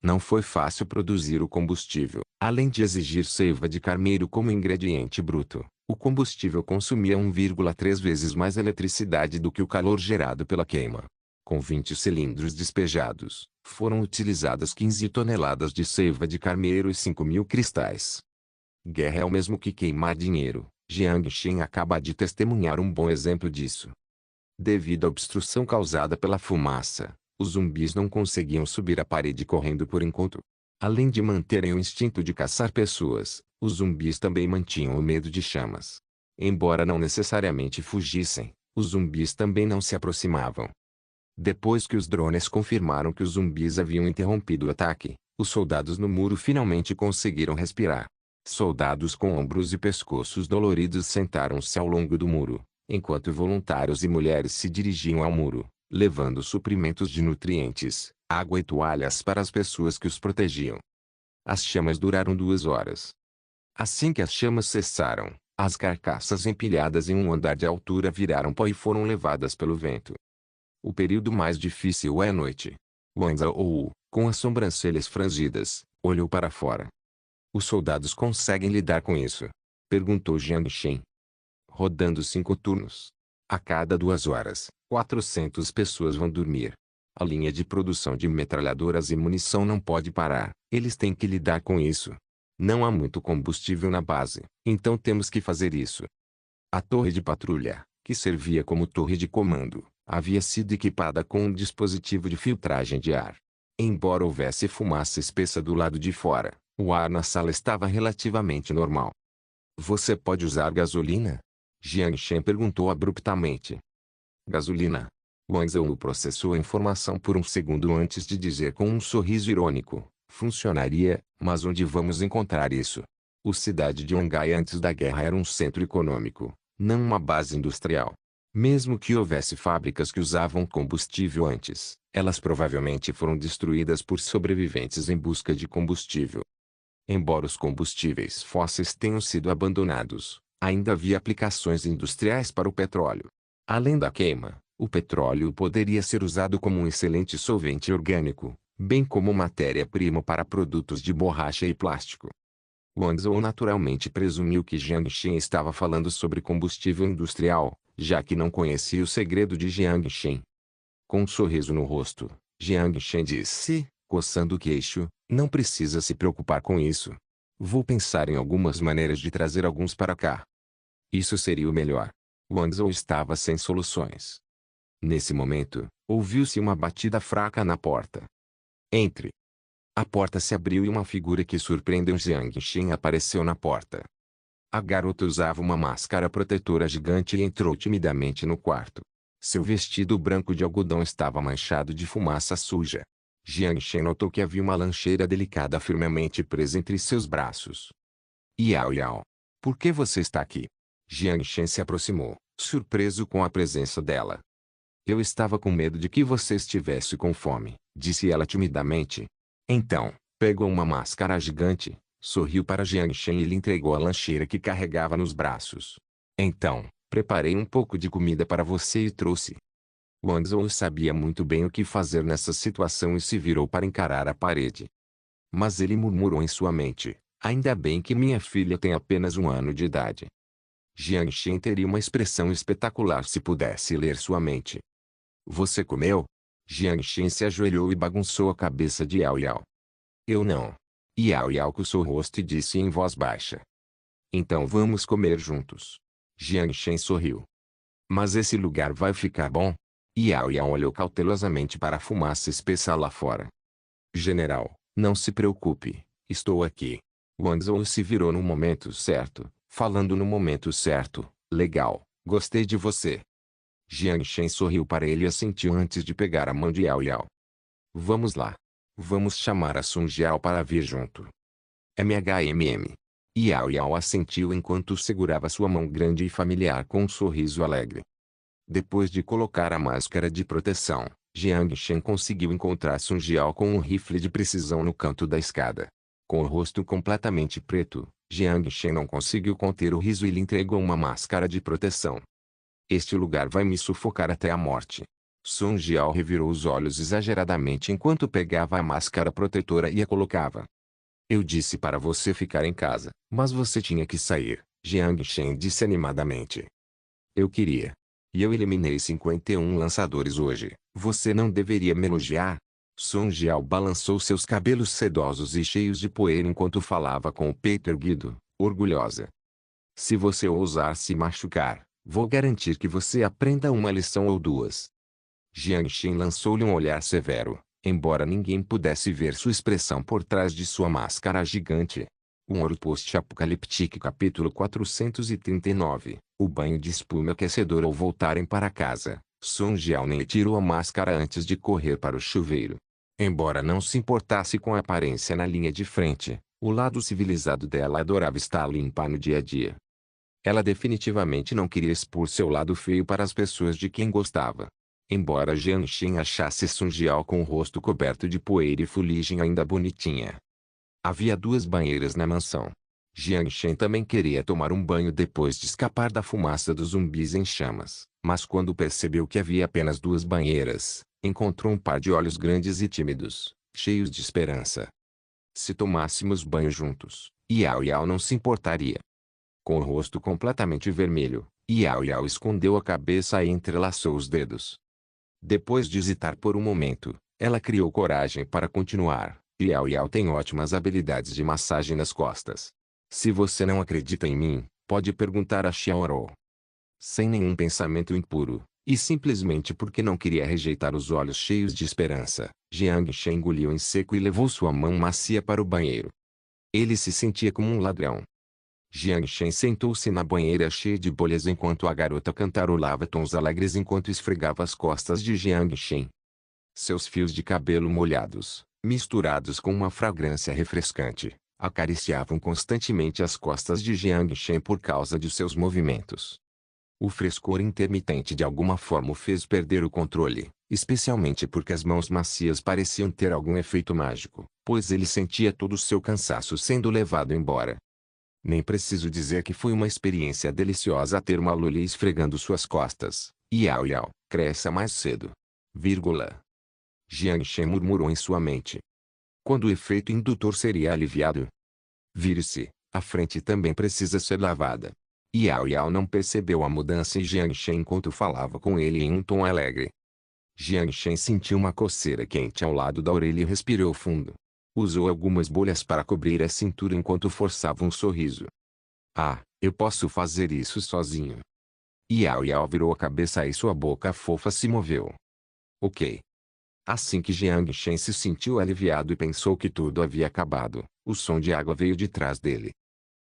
Não foi fácil produzir o combustível. Além de exigir seiva de carneiro como ingrediente bruto, o combustível consumia 1,3 vezes mais eletricidade do que o calor gerado pela queima. Com 20 cilindros despejados, foram utilizadas 15 toneladas de seiva de carneiro e 5.000 cristais. Guerra é o mesmo que queimar dinheiro. Jiang Shen acaba de testemunhar um bom exemplo disso. Devido à obstrução causada pela fumaça, os zumbis não conseguiam subir a parede correndo por enquanto. Além de manterem o instinto de caçar pessoas, os zumbis também mantinham o medo de chamas. Embora não necessariamente fugissem, os zumbis também não se aproximavam. Depois que os drones confirmaram que os zumbis haviam interrompido o ataque, os soldados no muro finalmente conseguiram respirar. Soldados com ombros e pescoços doloridos sentaram-se ao longo do muro, enquanto voluntários e mulheres se dirigiam ao muro, levando suprimentos de nutrientes, água e toalhas para as pessoas que os protegiam. As chamas duraram 2 horas. Assim que as chamas cessaram, as carcaças empilhadas em um andar de altura viraram pó e foram levadas pelo vento. O período mais difícil é a noite. Wang Zhou, com as sobrancelhas franzidas, olhou para fora. Os soldados conseguem lidar com isso? Perguntou Jiang Shen. Rodando 5 turnos. A cada 2 horas, 400 pessoas vão dormir. A linha de produção de metralhadoras e munição não pode parar. Eles têm que lidar com isso. Não há muito combustível na base, então temos que fazer isso. A torre de patrulha, que servia como torre de comando, havia sido equipada com um dispositivo de filtragem de ar. Embora houvesse fumaça espessa do lado de fora, o ar na sala estava relativamente normal. Você pode usar gasolina? Jiang Shen perguntou abruptamente. Gasolina? Wang Zhou processou a informação por um segundo antes de dizer com um sorriso irônico. Funcionaria, mas onde vamos encontrar isso? A cidade de Ongai antes da guerra era um centro econômico, não uma base industrial. Mesmo que houvesse fábricas que usavam combustível antes, elas provavelmente foram destruídas por sobreviventes em busca de combustível. Embora os combustíveis fósseis tenham sido abandonados, ainda havia aplicações industriais para o petróleo. Além da queima, o petróleo poderia ser usado como um excelente solvente orgânico, bem como matéria-prima para produtos de borracha e plástico. Wang Zhou naturalmente presumiu que Jiang Shen estava falando sobre combustível industrial, já que não conhecia o segredo de Jiang Shen. Com um sorriso no rosto, Jiang Shen disse, coçando o queixo, não precisa se preocupar com isso. Vou pensar em algumas maneiras de trazer alguns para cá. Isso seria o melhor. Wang Zhou estava sem soluções. Nesse momento, ouviu-se uma batida fraca na porta. Entre. A porta se abriu e uma figura que surpreendeu Jiang Shen apareceu na porta. A garota usava uma máscara protetora gigante e entrou timidamente no quarto. Seu vestido branco de algodão estava manchado de fumaça suja. Jiang Shen notou que havia uma lancheira delicada firmemente presa entre seus braços. Yao Yao. Por que você está aqui? Jiang Shen se aproximou, surpreso com a presença dela. Eu estava com medo de que você estivesse com fome, disse ela timidamente. Então, pegou uma máscara gigante, sorriu para Jiang Shen e lhe entregou a lancheira que carregava nos braços. Então, preparei um pouco de comida para você e trouxe. Wang Zhou sabia muito bem o que fazer nessa situação e se virou para encarar a parede. Mas ele murmurou em sua mente, ainda bem que minha filha tem apenas 1 ano de idade. Jiang Shen teria uma expressão espetacular se pudesse ler sua mente. Você comeu? Jiang Shen se ajoelhou e bagunçou a cabeça de Yao Yao. Eu não. Yao Yao coçou o rosto e disse em voz baixa. Então vamos comer juntos. Jiang Shen sorriu. Mas esse lugar vai ficar bom? Yao Yao olhou cautelosamente para a fumaça espessa lá fora. General, não se preocupe, estou aqui. Wang Zhou se virou no momento certo, falando no momento certo. Legal, gostei de você. Jiang Shen sorriu para ele e assentiu antes de pegar a mão de Yao Yao. Vamos lá. Vamos chamar a Sun Jiao para vir junto. MHMM. Yao Yao assentiu enquanto segurava sua mão grande e familiar com um sorriso alegre. Depois de colocar a máscara de proteção, Jiang Shen conseguiu encontrar Sun Jiao com um rifle de precisão no canto da escada. Com o rosto completamente preto, Jiang Shen não conseguiu conter o riso e lhe entregou uma máscara de proteção. Este lugar vai me sufocar até a morte. Sun Jiao revirou os olhos exageradamente enquanto pegava a máscara protetora e a colocava. Eu disse para você ficar em casa, mas você tinha que sair, Jiang Shen disse animadamente. Eu queria. E eu eliminei 51 lançadores hoje. Você não deveria me elogiar? Sun Jiao balançou seus cabelos sedosos e cheios de poeira enquanto falava com o peito erguido, orgulhosa. Se você ousar se machucar, vou garantir que você aprenda uma lição ou duas. Jiang Shen lançou-lhe um olhar severo, embora ninguém pudesse ver sua expressão por trás de sua máscara gigante. Um Ouro Post-Apocalíptico capítulo 439. O banho de espuma aquecedor. Ao voltarem para casa, Sun Jiao nem tirou a máscara antes de correr para o chuveiro. Embora não se importasse com a aparência na linha de frente, o lado civilizado dela adorava estar limpa no dia a dia. Ela definitivamente não queria expor seu lado feio para as pessoas de quem gostava. Embora Jiang Shen achasse Sun Jiao com o rosto coberto de poeira e fuligem ainda bonitinha. Havia 2 banheiras na mansão. Jiang Shen também queria tomar um banho depois de escapar da fumaça dos zumbis em chamas, mas quando percebeu que havia apenas 2 banheiras, encontrou um par de olhos grandes e tímidos, cheios de esperança. Se tomássemos banho juntos, Yao Yao não se importaria. Com o rosto completamente vermelho, Yao Yao escondeu a cabeça e entrelaçou os dedos. Depois de hesitar por um momento, ela criou coragem para continuar. Yao Yao tem ótimas habilidades de massagem nas costas. Se você não acredita em mim, pode perguntar a Xiaorou. Sem nenhum pensamento impuro, e simplesmente porque não queria rejeitar os olhos cheios de esperança, Jiang Shen engoliu em seco e levou sua mão macia para o banheiro. Ele se sentia como um ladrão. Jiang Shen sentou-se na banheira cheia de bolhas enquanto a garota cantarolava tons alegres enquanto esfregava as costas de Jiang Shen. Seus fios de cabelo molhados, misturados com uma fragrância refrescante, acariciavam constantemente as costas de Jiang Shen por causa de seus movimentos. O frescor intermitente de alguma forma o fez perder o controle, especialmente porque as mãos macias pareciam ter algum efeito mágico, pois ele sentia todo o seu cansaço sendo levado embora. Nem preciso dizer que foi uma experiência deliciosa ter uma loli esfregando suas costas. Yao Yao, cresça mais cedo. Vírgula. Jiang Shen murmurou em sua mente. Quando o efeito indutor seria aliviado? Vire-se, a frente também precisa ser lavada. Yao Yao não percebeu a mudança em Jiang Shen enquanto falava com ele em um tom alegre. Jiang Shen sentiu uma coceira quente ao lado da orelha e respirou fundo. Usou algumas bolhas para cobrir a cintura enquanto forçava um sorriso. Ah, eu posso fazer isso sozinho. Yao Yao virou a cabeça e sua boca fofa se moveu. Ok. Assim que Jiang Shen se sentiu aliviado e pensou que tudo havia acabado, o som de água veio de trás dele.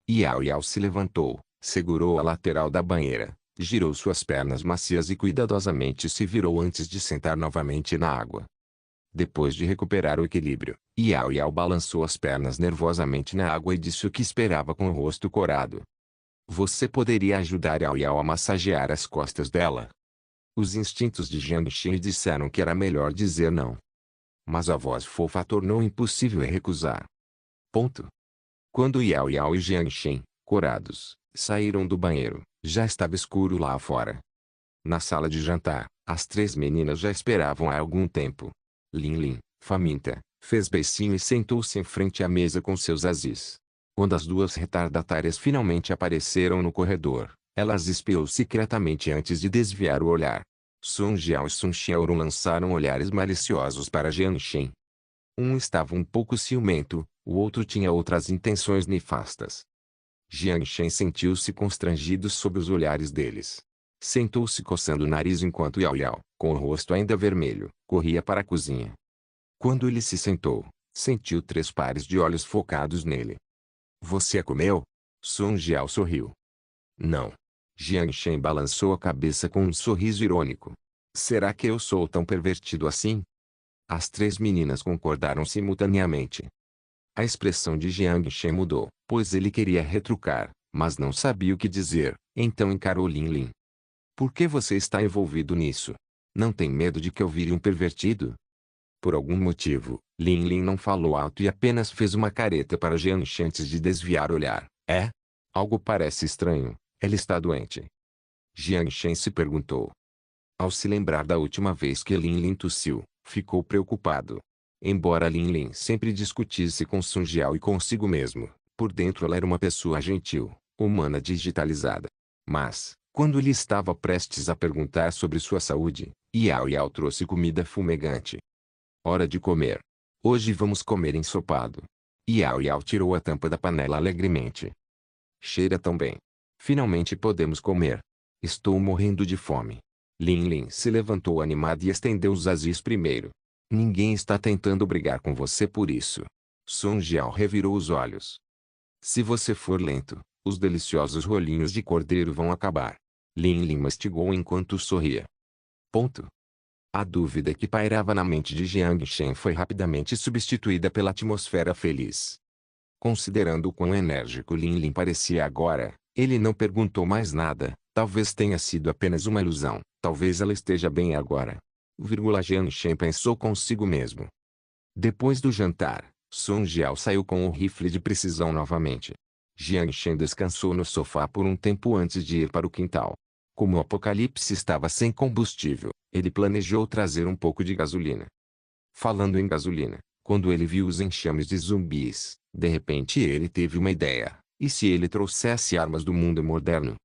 Yao Yao se levantou, segurou a lateral da banheira, girou suas pernas macias e cuidadosamente se virou antes de sentar novamente na água. Depois de recuperar o equilíbrio, Yao Yao balançou as pernas nervosamente na água e disse o que esperava com o rosto corado. Você poderia ajudar Yao Yao a massagear as costas dela? Os instintos de Jiang Shen disseram que era melhor dizer não. Mas a voz fofa tornou impossível recusar. Ponto. Quando Yao Yao e Jiang Shen, corados, saíram do banheiro, já estava escuro lá fora. Na sala de jantar, as 3 meninas já esperavam há algum tempo. Lin Lin, faminta, fez beicinho e sentou-se em frente à mesa com seus azis. Quando as 2 retardatárias finalmente apareceram no corredor, elas espiou secretamente antes de desviar o olhar. Sun Jiao e Sun Xiaoru lançaram olhares maliciosos para Jiang Shen. Um estava um pouco ciumento, o outro tinha outras intenções nefastas. Jiang Shen sentiu-se constrangido sob os olhares deles. Sentou-se coçando o nariz enquanto Yao Yao, com o rosto ainda vermelho, corria para a cozinha. Quando ele se sentou, sentiu 3 pares de olhos focados nele. Você a comeu? Song Jiao sorriu. Não. Jiang Shen balançou a cabeça com um sorriso irônico. Será que eu sou tão pervertido assim? As 3 meninas concordaram simultaneamente. A expressão de Jiang Shen mudou, pois ele queria retrucar, mas não sabia o que dizer, então encarou Lin Lin. Por que você está envolvido nisso? Não tem medo de que eu vire um pervertido? Por algum motivo, Lin Lin não falou alto e apenas fez uma careta para Jiang Shen antes de desviar o olhar. É? Algo parece estranho. Ela está doente. Jiang Shen se perguntou. Ao se lembrar da última vez que Lin Lin tossiu, ficou preocupado. Embora Lin Lin sempre discutisse com Song Jiao e consigo mesmo, por dentro ela era uma pessoa gentil, humana digitalizada. Mas, quando ele estava prestes a perguntar sobre sua saúde, Yao Yao trouxe comida fumegante. Hora de comer. Hoje vamos comer ensopado. Yao Yao tirou a tampa da panela alegremente. Cheira tão bem. Finalmente podemos comer. Estou morrendo de fome. Lin Lin se levantou animada e estendeu os azis primeiro. Ninguém está tentando brigar com você por isso. Song Jiao revirou os olhos. Se você for lento, os deliciosos rolinhos de cordeiro vão acabar. Lin Lin mastigou enquanto sorria. Ponto. A dúvida que pairava na mente de Jiang Shen foi rapidamente substituída pela atmosfera feliz. Considerando o quão enérgico Lin Lin parecia agora, ele não perguntou mais nada. Talvez tenha sido apenas uma ilusão. Talvez ela esteja bem agora. Jiang Shen pensou consigo mesmo. Depois do jantar, Song Jiao saiu com o rifle de precisão novamente. Jiang Shen descansou no sofá por um tempo antes de ir para o quintal. Como o apocalipse estava sem combustível, ele planejou trazer um pouco de gasolina. Falando em gasolina, quando ele viu os enxames de zumbis, de repente ele teve uma ideia. E se ele trouxesse armas do mundo moderno?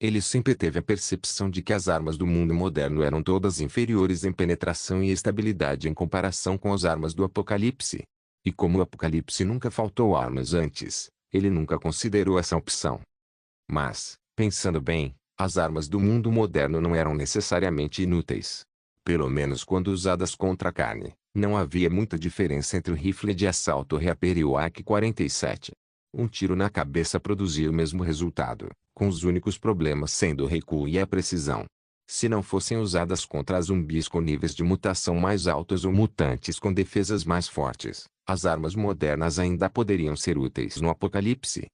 Ele sempre teve a percepção de que as armas do mundo moderno eram todas inferiores em penetração e estabilidade em comparação com as armas do apocalipse. E como o apocalipse nunca faltou armas antes, ele nunca considerou essa opção. Mas, pensando bem, as armas do mundo moderno não eram necessariamente inúteis. Pelo menos quando usadas contra a carne, não havia muita diferença entre o rifle de assalto Reaper e o AK-47. Um tiro na cabeça produzia o mesmo resultado, com os únicos problemas sendo o recuo e a precisão. Se não fossem usadas contra zumbis com níveis de mutação mais altos ou mutantes com defesas mais fortes, as armas modernas ainda poderiam ser úteis no apocalipse.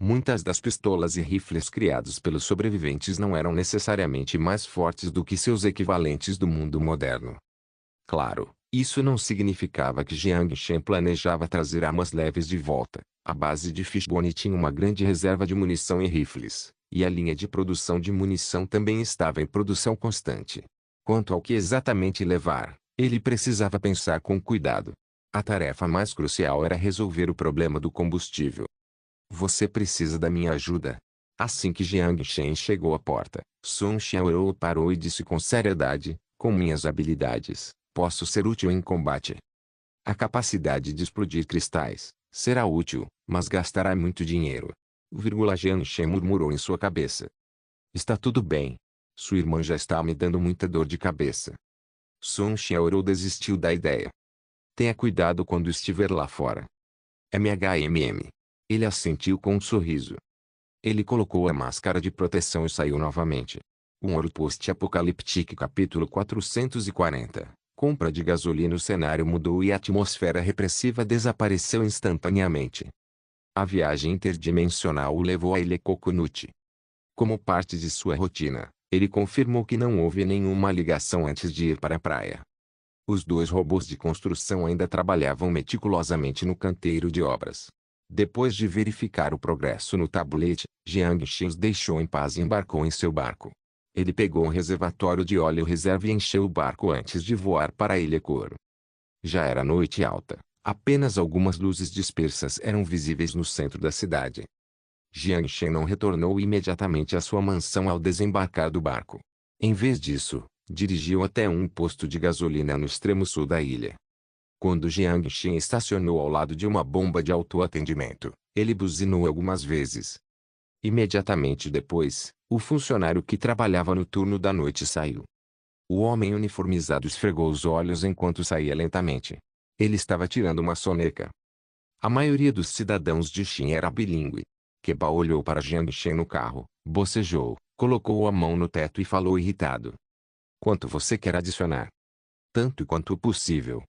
Muitas das pistolas e rifles criados pelos sobreviventes não eram necessariamente mais fortes do que seus equivalentes do mundo moderno. Claro, isso não significava que Jiang Shen planejava trazer armas leves de volta. A base de Fishbone tinha uma grande reserva de munição e rifles, e a linha de produção de munição também estava em produção constante. Quanto ao que exatamente levar, ele precisava pensar com cuidado. A tarefa mais crucial era resolver o problema do combustível. Você precisa da minha ajuda. Assim que Jiang Shen chegou à porta, Song Xiaorou parou e disse com seriedade, com minhas habilidades, posso ser útil em combate. A capacidade de explodir cristais será útil, mas gastará muito dinheiro. Jiang Shen murmurou em sua cabeça. Está tudo bem. Sua irmã já está me dando muita dor de cabeça. Song Xiaorou desistiu da ideia. Tenha cuidado quando estiver lá fora. MHMM. Ele assentiu com um sorriso. Ele colocou a máscara de proteção e saiu novamente. Um Ouro Post-Apocalíptico capítulo 440. Compra de gasolina. O cenário mudou e a atmosfera repressiva desapareceu instantaneamente. A viagem interdimensional o levou a Ilha Coconut. Como parte de sua rotina, ele confirmou que não houve nenhuma ligação antes de ir para a praia. Os 2 robôs de construção ainda trabalhavam meticulosamente no canteiro de obras. Depois de verificar o progresso no tabulete, Jiang Shen os deixou em paz e embarcou em seu barco. Ele pegou um reservatório de óleo reserva e encheu o barco antes de voar para a Ilha Couro. Já era noite alta, apenas algumas luzes dispersas eram visíveis no centro da cidade. Jiang Shen não retornou imediatamente à sua mansão ao desembarcar do barco. Em vez disso, dirigiu até um posto de gasolina no extremo sul da ilha. Quando Jiang Shen estacionou ao lado de uma bomba de autoatendimento, ele buzinou algumas vezes. Imediatamente depois, O funcionário que trabalhava no turno da noite saiu. O homem uniformizado esfregou os olhos enquanto saía lentamente. Ele estava tirando uma soneca. A maioria dos cidadãos de Xin era bilíngue. Keba olhou para Jiang Shen no carro, bocejou, colocou a mão no teto e falou irritado. Quanto você quer adicionar? Tanto quanto possível.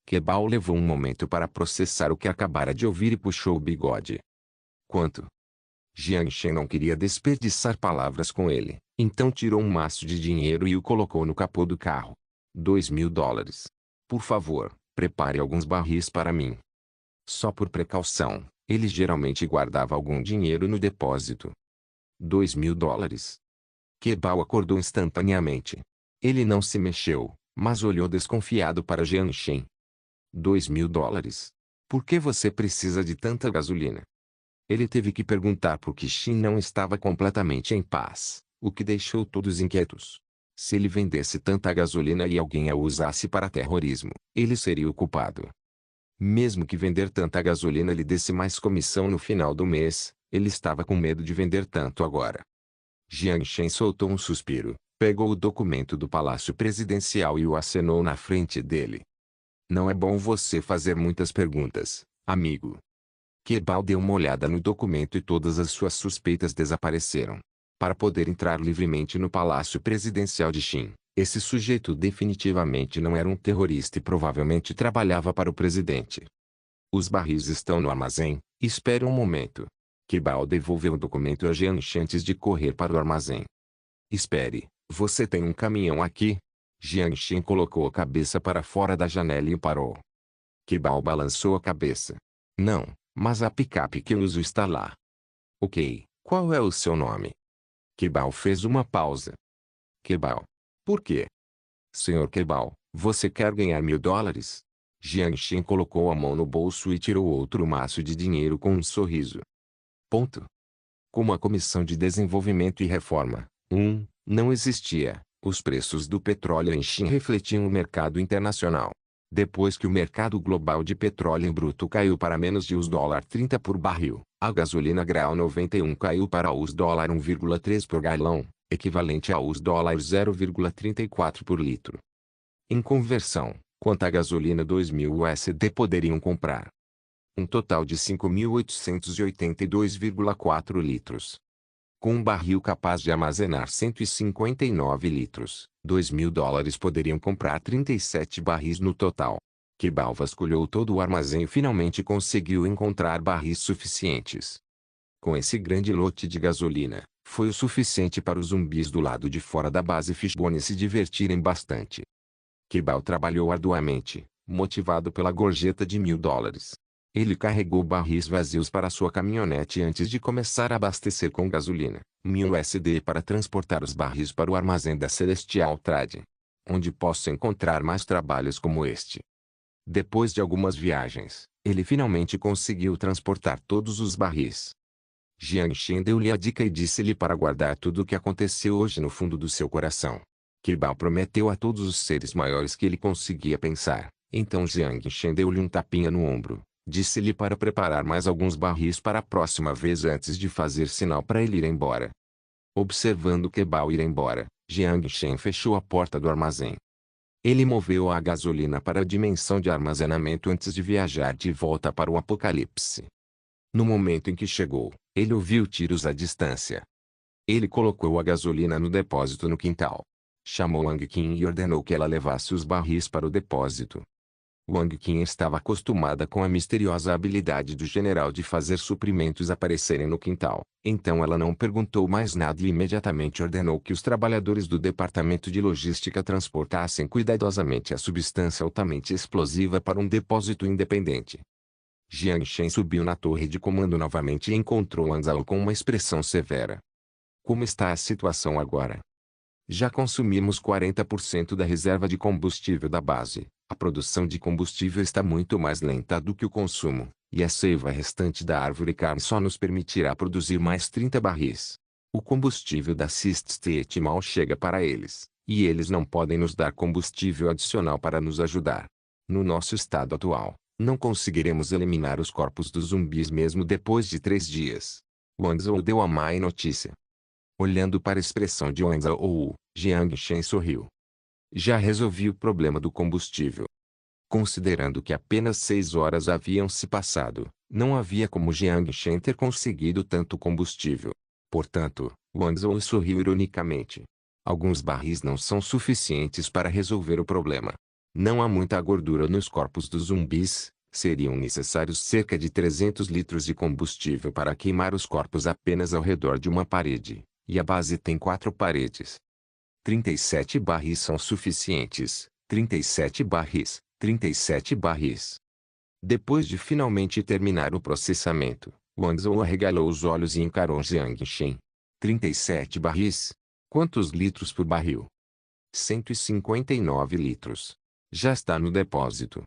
Kebao levou um momento para processar o que acabara de ouvir e puxou o bigode. Quanto? Jiang Shen não queria desperdiçar palavras com ele, então tirou um maço de dinheiro e o colocou no capô do carro. $2.000. Por favor, prepare alguns barris para mim. Só por precaução, ele geralmente guardava algum dinheiro no depósito. $2.000. Kebao acordou instantaneamente. Ele não se mexeu, mas olhou desconfiado para Jiang Shen. $2.000? Por que você precisa de tanta gasolina? Ele teve que perguntar porque Xin não estava completamente em paz, o que deixou todos inquietos. Se ele vendesse tanta gasolina e alguém a usasse para terrorismo, ele seria o culpado. Mesmo que vender tanta gasolina lhe desse mais comissão no final do mês, ele estava com medo de vender tanto agora. Jiang Shen soltou um suspiro, pegou o documento do Palácio Presidencial e o acenou na frente dele. Não é bom você fazer muitas perguntas, amigo. Kebao deu uma olhada no documento e todas as suas suspeitas desapareceram. Para poder entrar livremente no Palácio Presidencial de Xin, esse sujeito definitivamente não era um terrorista e provavelmente trabalhava para o presidente. Os barris estão no armazém, espere um momento. Kebao devolveu o documento a Jiang Shen antes de correr para o armazém. Espere, você tem um caminhão aqui? Jiang Shen colocou a cabeça para fora da janela e parou. Kebao balançou a cabeça. Não, mas a picape que eu uso está lá. Ok, qual é o seu nome? Kebao fez uma pausa. Kebao. Por quê? Senhor Kebao, você quer ganhar $1.000? Jiang Shen colocou a mão no bolso e tirou outro maço de dinheiro com um sorriso. Ponto. Como a Comissão de Desenvolvimento e Reforma, não existia, os preços do petróleo em Xin refletiam o mercado internacional. Depois que o mercado global de petróleo em bruto caiu para menos de $30 por barril, a gasolina Grau 91 caiu para $1,3 por galão, equivalente a $0,34 por litro. Em conversão, quanta gasolina 2.000 USD poderiam comprar? Um total de 5.882,4 litros. Com um barril capaz de armazenar 159 litros, $2.000 poderiam comprar 37 barris no total. Kebao vasculhou todo o armazém e finalmente conseguiu encontrar barris suficientes. Com esse grande lote de gasolina, foi o suficiente para os zumbis do lado de fora da base Fishbone se divertirem bastante. Kebao trabalhou arduamente, motivado pela gorjeta de $1.000. Ele carregou barris vazios para sua caminhonete antes de começar a abastecer com gasolina, $1.000 para transportar os barris para o armazém da Celestial Trade, onde posso encontrar mais trabalhos como este. Depois de algumas viagens, ele finalmente conseguiu transportar todos os barris. Jiang Shen deu-lhe a dica e disse-lhe para guardar tudo o que aconteceu hoje no fundo do seu coração. Kebao prometeu a todos os seres maiores que ele conseguia pensar, então Jiang Shen deu-lhe um tapinha no ombro. Disse-lhe para preparar mais alguns barris para a próxima vez antes de fazer sinal para ele ir embora. Observando Kebao ir embora, Jiang Shen fechou a porta do armazém. Ele moveu a gasolina para a dimensão de armazenamento antes de viajar de volta para o Apocalipse. No momento em que chegou, ele ouviu tiros à distância. Ele colocou a gasolina no depósito no quintal. Chamou Wang Qin e ordenou que ela levasse os barris para o depósito. Wang Qin estava acostumada com a misteriosa habilidade do general de fazer suprimentos aparecerem no quintal, então ela não perguntou mais nada e imediatamente ordenou que os trabalhadores do departamento de logística transportassem cuidadosamente a substância altamente explosiva para um depósito independente. Jiang Shen subiu na torre de comando novamente e encontrou Wang Zhao com uma expressão severa. Como está a situação agora? Já consumimos 40% da reserva de combustível da base. A produção de combustível está muito mais lenta do que o consumo, e a seiva restante da árvore carne só nos permitirá produzir mais 30 barris. O combustível da Sist State mal chega para eles, e eles não podem nos dar combustível adicional para nos ajudar. No nosso estado atual, não conseguiremos eliminar os corpos dos zumbis mesmo depois de 3 dias. Wang Zhou deu a má notícia. Olhando para a expressão de Wang Zhou, Jiang Shen sorriu. Já resolvi o problema do combustível. Considerando que apenas 6 horas haviam se passado, não havia como Jiang Shen ter conseguido tanto combustível. Portanto, Wang Zhou sorriu ironicamente. Alguns barris não são suficientes para resolver o problema. Não há muita gordura nos corpos dos zumbis, seriam necessários cerca de 300 litros de combustível para queimar os corpos apenas ao redor de uma parede, e a base tem 4 paredes. 37 barris são suficientes, 37 barris, 37 barris. Depois de finalmente terminar o processamento, Wang Zhou arregalou os olhos e encarou Jiang Shen. 37 barris? Quantos litros por barril? 159 litros. Já está no depósito.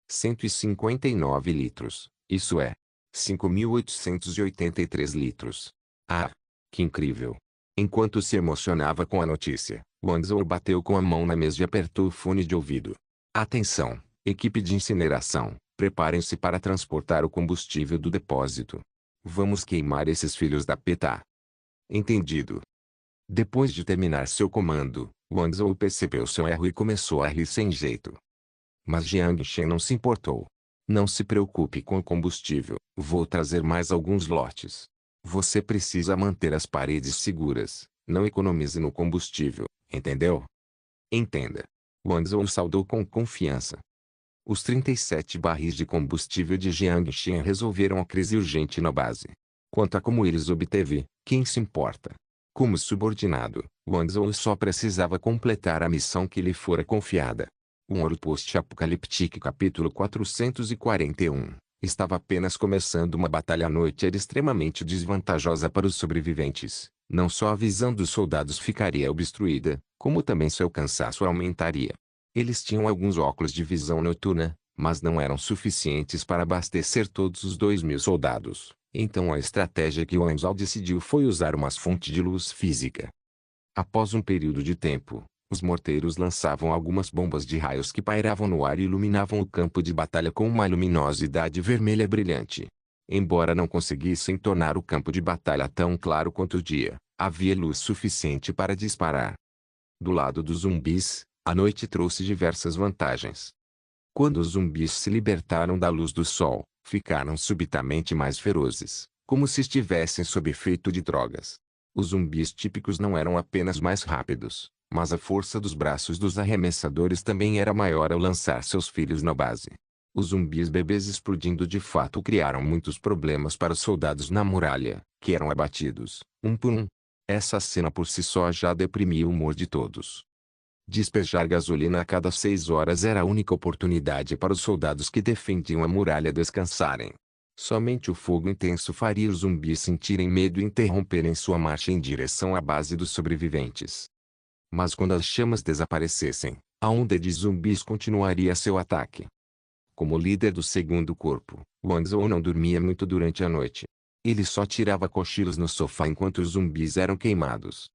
159 litros, isso é, 5.883 litros. Ah, que incrível! Enquanto se emocionava com a notícia, Wang Zhou bateu com a mão na mesa e apertou o fone de ouvido. Atenção, equipe de incineração, preparem-se para transportar o combustível do depósito. Vamos queimar esses filhos da PETA. Entendido. Depois de terminar seu comando, Wang Zhou percebeu seu erro e começou a rir sem jeito. Mas Jiang Shen não se importou. Não se preocupe com o combustível, vou trazer mais alguns lotes. Você precisa manter as paredes seguras, não economize no combustível, entendeu? Entenda. Wang Zhou saudou com confiança. Os 37 barris de combustível de Jiang Shen resolveram a crise urgente na base. Quanto a como eles obteve, quem se importa? Como subordinado, Wang Zhou só precisava completar a missão que lhe fora confiada. Um Ouro Post-Apocalíptico capítulo 441. Estava apenas começando uma batalha. A noite era extremamente desvantajosa para os sobreviventes. Não só a visão dos soldados ficaria obstruída, como também seu cansaço aumentaria. Eles tinham alguns óculos de visão noturna, mas não eram suficientes para abastecer todos os 2.000 soldados. Então a estratégia que Wang Zhou decidiu foi usar uma fonte de luz física. Após um período de tempo, os morteiros lançavam algumas bombas de raios que pairavam no ar e iluminavam o campo de batalha com uma luminosidade vermelha brilhante. Embora não conseguissem tornar o campo de batalha tão claro quanto o dia, havia luz suficiente para disparar. Do lado dos zumbis, a noite trouxe diversas vantagens. Quando os zumbis se libertaram da luz do sol, ficaram subitamente mais ferozes, como se estivessem sob efeito de drogas. Os zumbis típicos não eram apenas mais rápidos, mas a força dos braços dos arremessadores também era maior ao lançar seus filhos na base. Os zumbis bebês explodindo de fato criaram muitos problemas para os soldados na muralha, que eram abatidos, um por um. Essa cena por si só já deprimia o humor de todos. Despejar gasolina a cada 6 horas era a única oportunidade para os soldados que defendiam a muralha descansarem. Somente o fogo intenso faria os zumbis sentirem medo e interromperem sua marcha em direção à base dos sobreviventes. Mas quando as chamas desaparecessem, a onda de zumbis continuaria seu ataque. Como líder do segundo corpo, Wang Zhou não dormia muito durante a noite. Ele só tirava cochilos no sofá enquanto os zumbis eram queimados.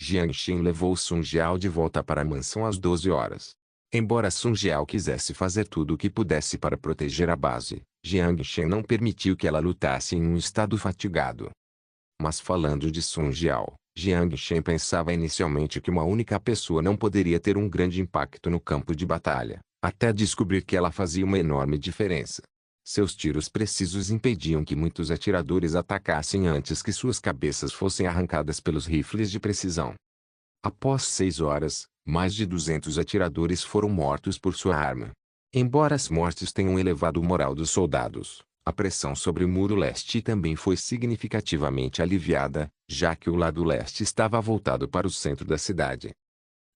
Jiang Shen levou Sun Jiao de volta para a mansão às 12 horas. Embora Sun Jiao quisesse fazer tudo o que pudesse para proteger a base, Jiang Shen não permitiu que ela lutasse em um estado fatigado. Mas falando de Sun Jiao, Jiang Shen pensava inicialmente que uma única pessoa não poderia ter um grande impacto no campo de batalha, até descobrir que ela fazia uma enorme diferença. Seus tiros precisos impediam que muitos atiradores atacassem antes que suas cabeças fossem arrancadas pelos rifles de precisão. Após 6 horas, mais de 200 atiradores foram mortos por sua arma. Embora as mortes tenham elevado o moral dos soldados, a pressão sobre o muro leste também foi significativamente aliviada, já que o lado leste estava voltado para o centro da cidade.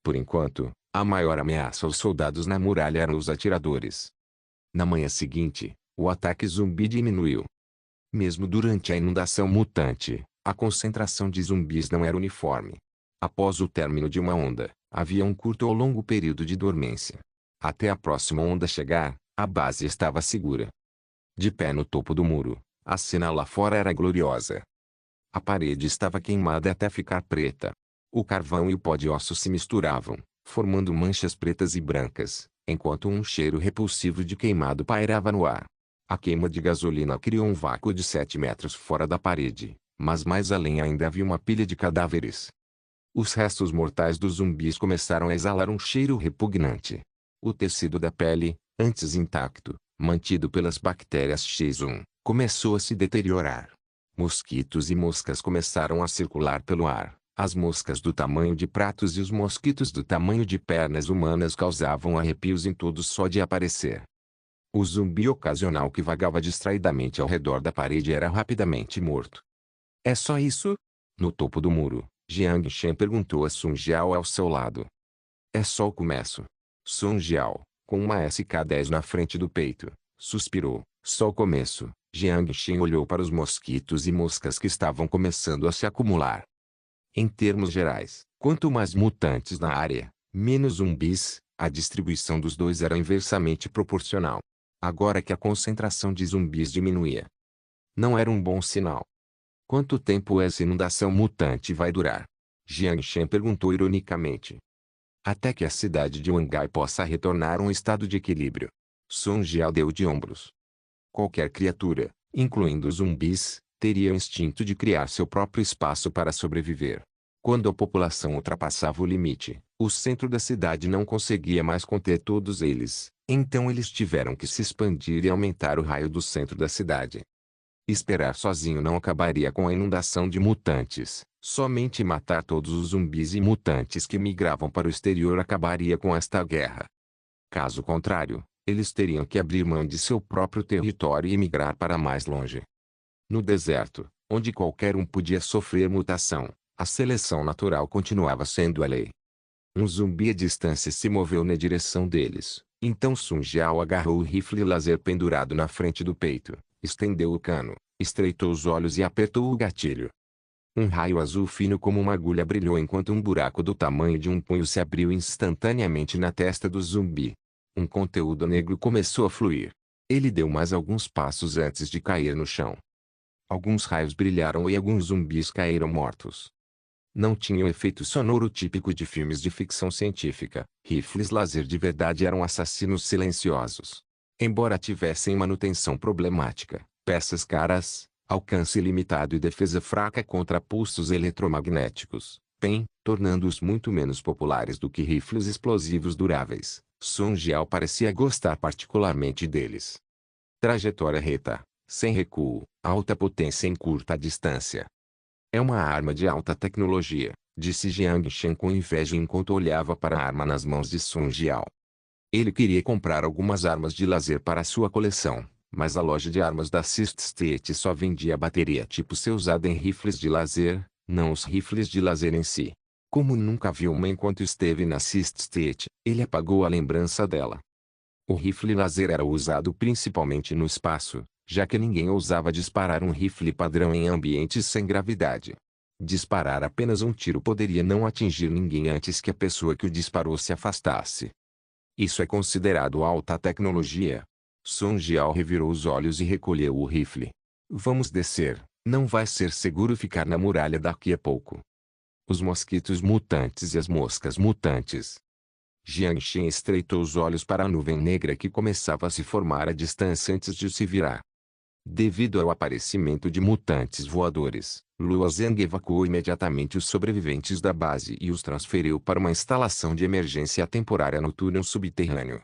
Por enquanto, a maior ameaça aos soldados na muralha eram os atiradores. Na manhã seguinte, o ataque zumbi diminuiu. Mesmo durante a inundação mutante, a concentração de zumbis não era uniforme. Após o término de uma onda, havia um curto ou longo período de dormência. Até a próxima onda chegar, a base estava segura. De pé no topo do muro, a cena lá fora era gloriosa. A parede estava queimada até ficar preta. O carvão e o pó de osso se misturavam, formando manchas pretas e brancas, enquanto um cheiro repulsivo de queimado pairava no ar. A queima de gasolina criou um vácuo de 7 metros fora da parede, mas mais além ainda havia uma pilha de cadáveres. Os restos mortais dos zumbis começaram a exalar um cheiro repugnante. O tecido da pele, antes intacto, mantido pelas bactérias X1, começou a se deteriorar. Mosquitos e moscas começaram a circular pelo ar. As moscas do tamanho de pratos e os mosquitos do tamanho de pernas humanas causavam arrepios em todos só de aparecer. O zumbi ocasional que vagava distraidamente ao redor da parede era rapidamente morto. É só isso? No topo do muro, Jiang Shen perguntou a Sun Jiao ao seu lado. É só o começo. Sun Jiao, com uma SK-10 na frente do peito, suspirou. Só o começo. Jiang Shen olhou para os mosquitos e moscas que estavam começando a se acumular. Em termos gerais, quanto mais mutantes na área, menos zumbis, a distribuição dos dois era inversamente proporcional. Agora que a concentração de zumbis diminuía, não era um bom sinal. Quanto tempo essa inundação mutante vai durar? Jiang Shen perguntou ironicamente. Até que a cidade de Wangai possa retornar a um estado de equilíbrio. Sun Jiao deu de ombros. Qualquer criatura, incluindo os zumbis, teria o instinto de criar seu próprio espaço para sobreviver. Quando a população ultrapassava o limite, o centro da cidade não conseguia mais conter todos eles, então eles tiveram que se expandir e aumentar o raio do centro da cidade. Esperar sozinho não acabaria com a inundação de mutantes, somente matar todos os zumbis e mutantes que migravam para o exterior acabaria com esta guerra. Caso contrário, eles teriam que abrir mão de seu próprio território e migrar para mais longe. No deserto, onde qualquer um podia sofrer mutação, a seleção natural continuava sendo a lei. Um zumbi à distância se moveu na direção deles, então Sun Jiao agarrou o rifle laser pendurado na frente do peito, estendeu o cano, estreitou os olhos e apertou o gatilho. Um raio azul fino como uma agulha brilhou enquanto um buraco do tamanho de um punho se abriu instantaneamente na testa do zumbi. Um conteúdo negro começou a fluir. Ele deu mais alguns passos antes de cair no chão. Alguns raios brilharam e alguns zumbis caíram mortos. Não tinham efeito sonoro típico de filmes de ficção científica. Rifles laser de verdade eram assassinos silenciosos. Embora tivessem manutenção problemática, peças caras, alcance limitado e defesa fraca contra pulsos eletromagnéticos, tornando-os muito menos populares do que rifles explosivos duráveis, Sun Jiao parecia gostar particularmente deles. Trajetória reta, sem recuo, alta potência em curta distância. É uma arma de alta tecnologia, disse Jiang Shen com inveja enquanto olhava para a arma nas mãos de Sun Jiao. Ele queria comprar algumas armas de laser para sua coleção, mas a loja de armas da Sist State só vendia bateria tipo C usada em rifles de laser, não os rifles de laser em si. Como nunca viu uma enquanto esteve na Sist State, ele apagou a lembrança dela. O rifle laser era usado principalmente no espaço, já que ninguém ousava disparar um rifle padrão em ambientes sem gravidade. Disparar apenas um tiro poderia não atingir ninguém antes que a pessoa que o disparou se afastasse. Isso é considerado alta tecnologia. Sun Jiao revirou os olhos e recolheu o rifle. Vamos descer, não vai ser seguro ficar na muralha daqui a pouco. Os mosquitos mutantes e as moscas mutantes. Jiang Shen estreitou os olhos para a nuvem negra que começava a se formar à distância antes de se virar. Devido ao aparecimento de mutantes voadores, Luo Zhang evacuou imediatamente os sobreviventes da base e os transferiu para uma instalação de emergência temporária no túnel subterrâneo.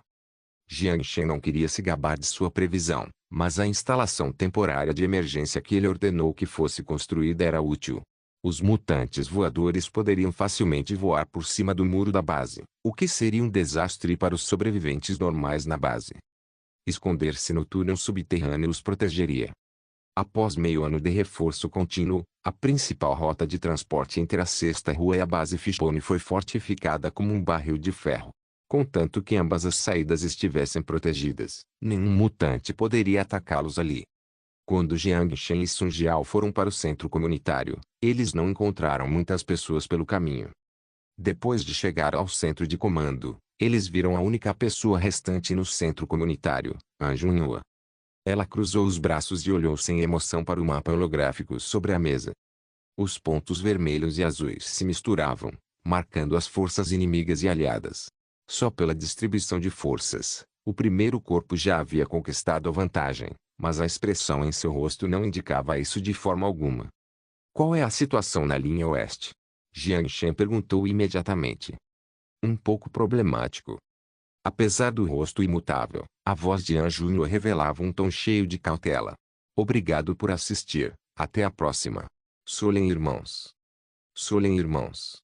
Jiang Shen não queria se gabar de sua previsão, mas a instalação temporária de emergência que ele ordenou que fosse construída era útil. Os mutantes voadores poderiam facilmente voar por cima do muro da base, o que seria um desastre para os sobreviventes normais na base. Esconder-se no túnel subterrâneo os protegeria. Após meio ano de reforço contínuo, a principal rota de transporte entre a Sexta Rua e a base Fishbone foi fortificada como um barril de ferro. Contanto que ambas as saídas estivessem protegidas, nenhum mutante poderia atacá-los ali. Quando Jiang Shen e Sun Jiao foram para o centro comunitário, eles não encontraram muitas pessoas pelo caminho. Depois de chegar ao centro de comando, eles viram a única pessoa restante no centro comunitário, a Junhua. Ela cruzou os braços e olhou sem emoção para o mapa holográfico sobre a mesa. Os pontos vermelhos e azuis se misturavam, marcando as forças inimigas e aliadas. Só pela distribuição de forças, o primeiro corpo já havia conquistado a vantagem, mas a expressão em seu rosto não indicava isso de forma alguma. Qual é a situação na linha oeste? Jiang Shen perguntou imediatamente. Um pouco problemático. Apesar do rosto imutável, a voz de An Júnior revelava um tom cheio de cautela. Obrigado por assistir. Até a próxima. Solen Irmãos. Solen Irmãos.